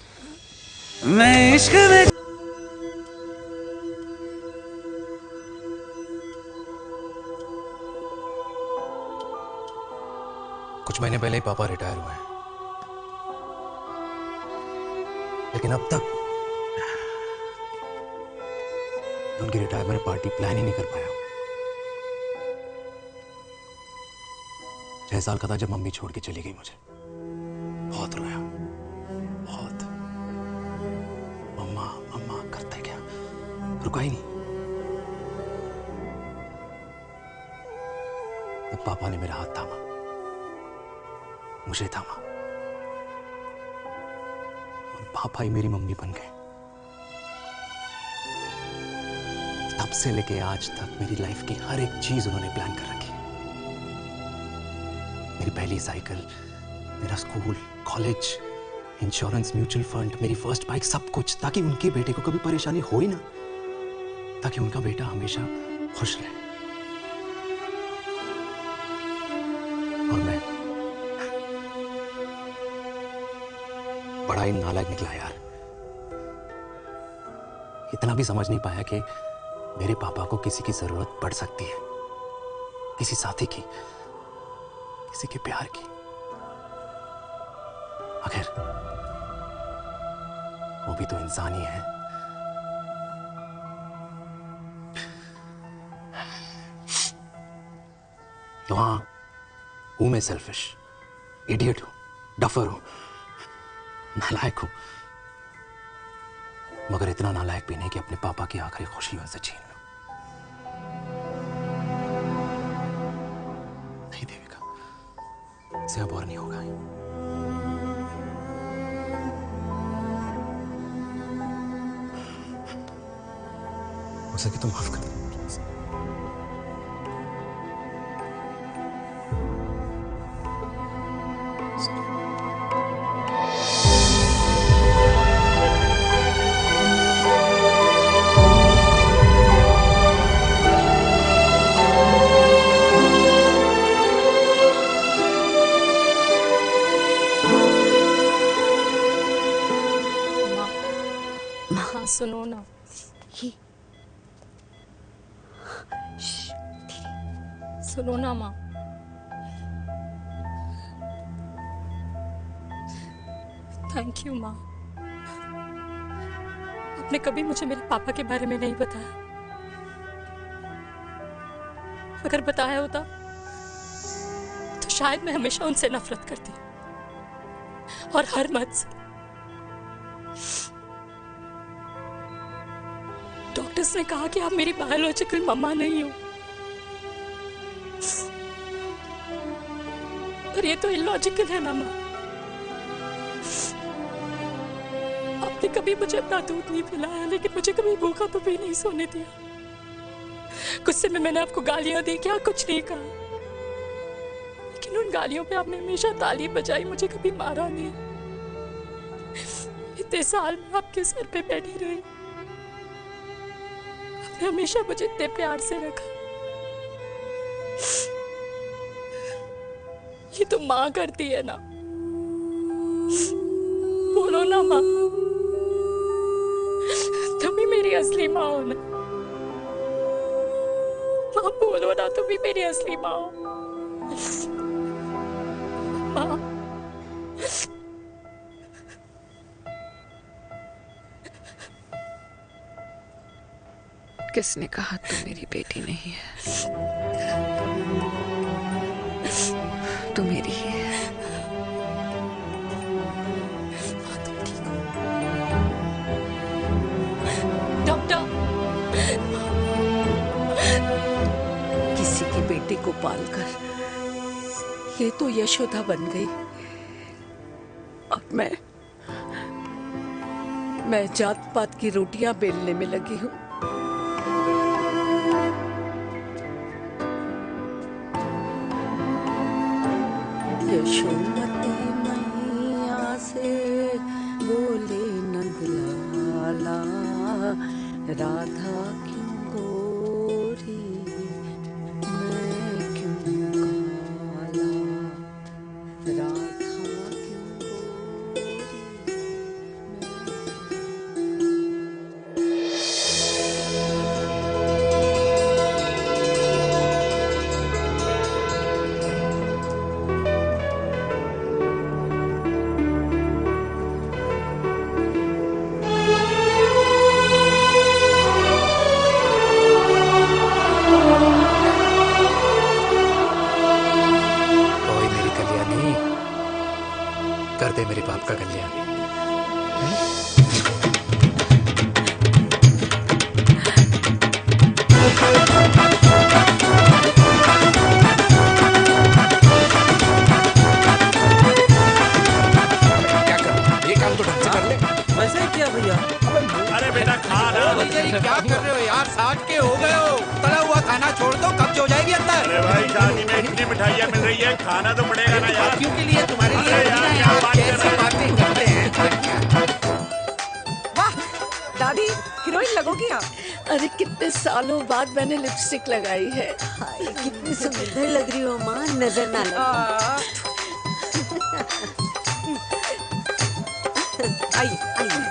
मैं इश्क में कुछ महीने पहले ही पापा रिटायर हुए हैं। लेकिन अब तक उनकी रिटायरमेंट पार्टी प्लान ही नहीं कर पाया। 6 साल का था जब मम्मी छोड़ के चली गई मुझे। बहुत रोया, बहुत। मम्मा मम्मा करते क्या, रुका ही नहीं। तब पापा ने मेरा हाथ थामा, मुझे थामा, और पापा ही मेरी मम्मी बन गए। तब से लेके आज तक मेरी लाइफ की हर एक चीज उन्होंने प्लान कर रखी। मेरी पहली साइकिल, मेरा school, college, insurance, mutual fund, मेरी फर्स्ट बाइक, सब कुछ, ताकि उनके बेटे को कभी परेशानी हो ही ना, ताकि उनका बेटा हमेशा खुश रहे। और मैं बड़ा ही नालायक निकला यार। इतना भी समझ नहीं पाया कि मेरे पापा को किसी की जरूरत पड़ सकती है, किसी साथी की, किसी के प्यार की। आखिर वो भी तो इंसान ही है। तो हाँ, हूं मैं सेल्फिश, इडियट हूं, डफर हूं, नालायक हूं, मगर इतना नालायक भी नहीं कि अपने पापा की आखिरी खुशी उनसे छीन लूं। नहीं देविका, इससे अब और नहीं होगा। हो सके तो माफ कर दो प्लीज। हाँ सुनो ना, सुनो ना माँ। थैंक यू माँ, आपने कभी मुझे मेरे पापा के बारे में नहीं बताया। अगर बताया होता तो शायद मैं हमेशा उनसे नफरत करती, और हर मत से। डॉक्टर्स ने कहा कि आप मेरी बायोलॉजिकल मम्मा नहीं हो, पर ये तो इलॉजिकल है ना माँ। आपने कभी मुझे अपना दूध नहीं पिलाया, लेकिन मुझे कभी भूखा तो भी नहीं सोने दिया। गुस्से में मैंने आपको गालियां दी, क्या कुछ नहीं कहा, लेकिन उन गालियों पे आपने हमेशा ताली बजाई, मुझे कभी मारा नहीं। इतने साल में आपके सर पे बैठी रही, आपने हमेशा मुझे इतने प्यार से रखा। ये तो माँ करती है ना, बोलो ना माँ, तुम ही मेरी असली माँ हो ना। माँ बोलो ना, तुम ही मेरी असली माँ हो। माँ किसने कहा तू मेरी बेटी नहीं है? तू मेरी ही है। डॉक्टर, किसी की बेटी को पालकर ये तो यशोदा बन गई। अब मैं जात पात की रोटियां बेलने में लगी हूँ। यशोमती मैया से बोले नंदलाला, राधा क्यों गोरी मैं क्यों काला, राधा कर दे मेरे बाप का कल्याण। क्या कर, ये काम तो ढंग से कर ले। वैसे क्या भैया? अरे बेटा खा ना। क्या कर रहे हो यार, 60 के हो गए हो, तला हुआ खाना छोड़ दो, कब्ज हो जाएगी अंदर। अरे भाई शादी में इतनी मिठाइयाँ मिल रही है, खाना तो पड़ेगा ना यार। क्यों के लिए तुम्हारे लिए अरे यार क्या बात कर रहे हो? बातें करते हैं। वाह दादी, हीरोइन लगोगी आप। अरे कितने सालों बाद मैंने लिपस्टिक लगाई है। हाय कितनी सुंदर लग रही हो माँ, नजर ना लगे। आइए आइए।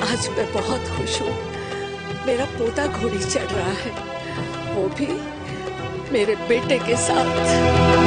आज मैं बहुत खुश हूँ। मेरा पोता घोड़ी चढ़ रहा है, वो भी मेरे बेटे के साथ।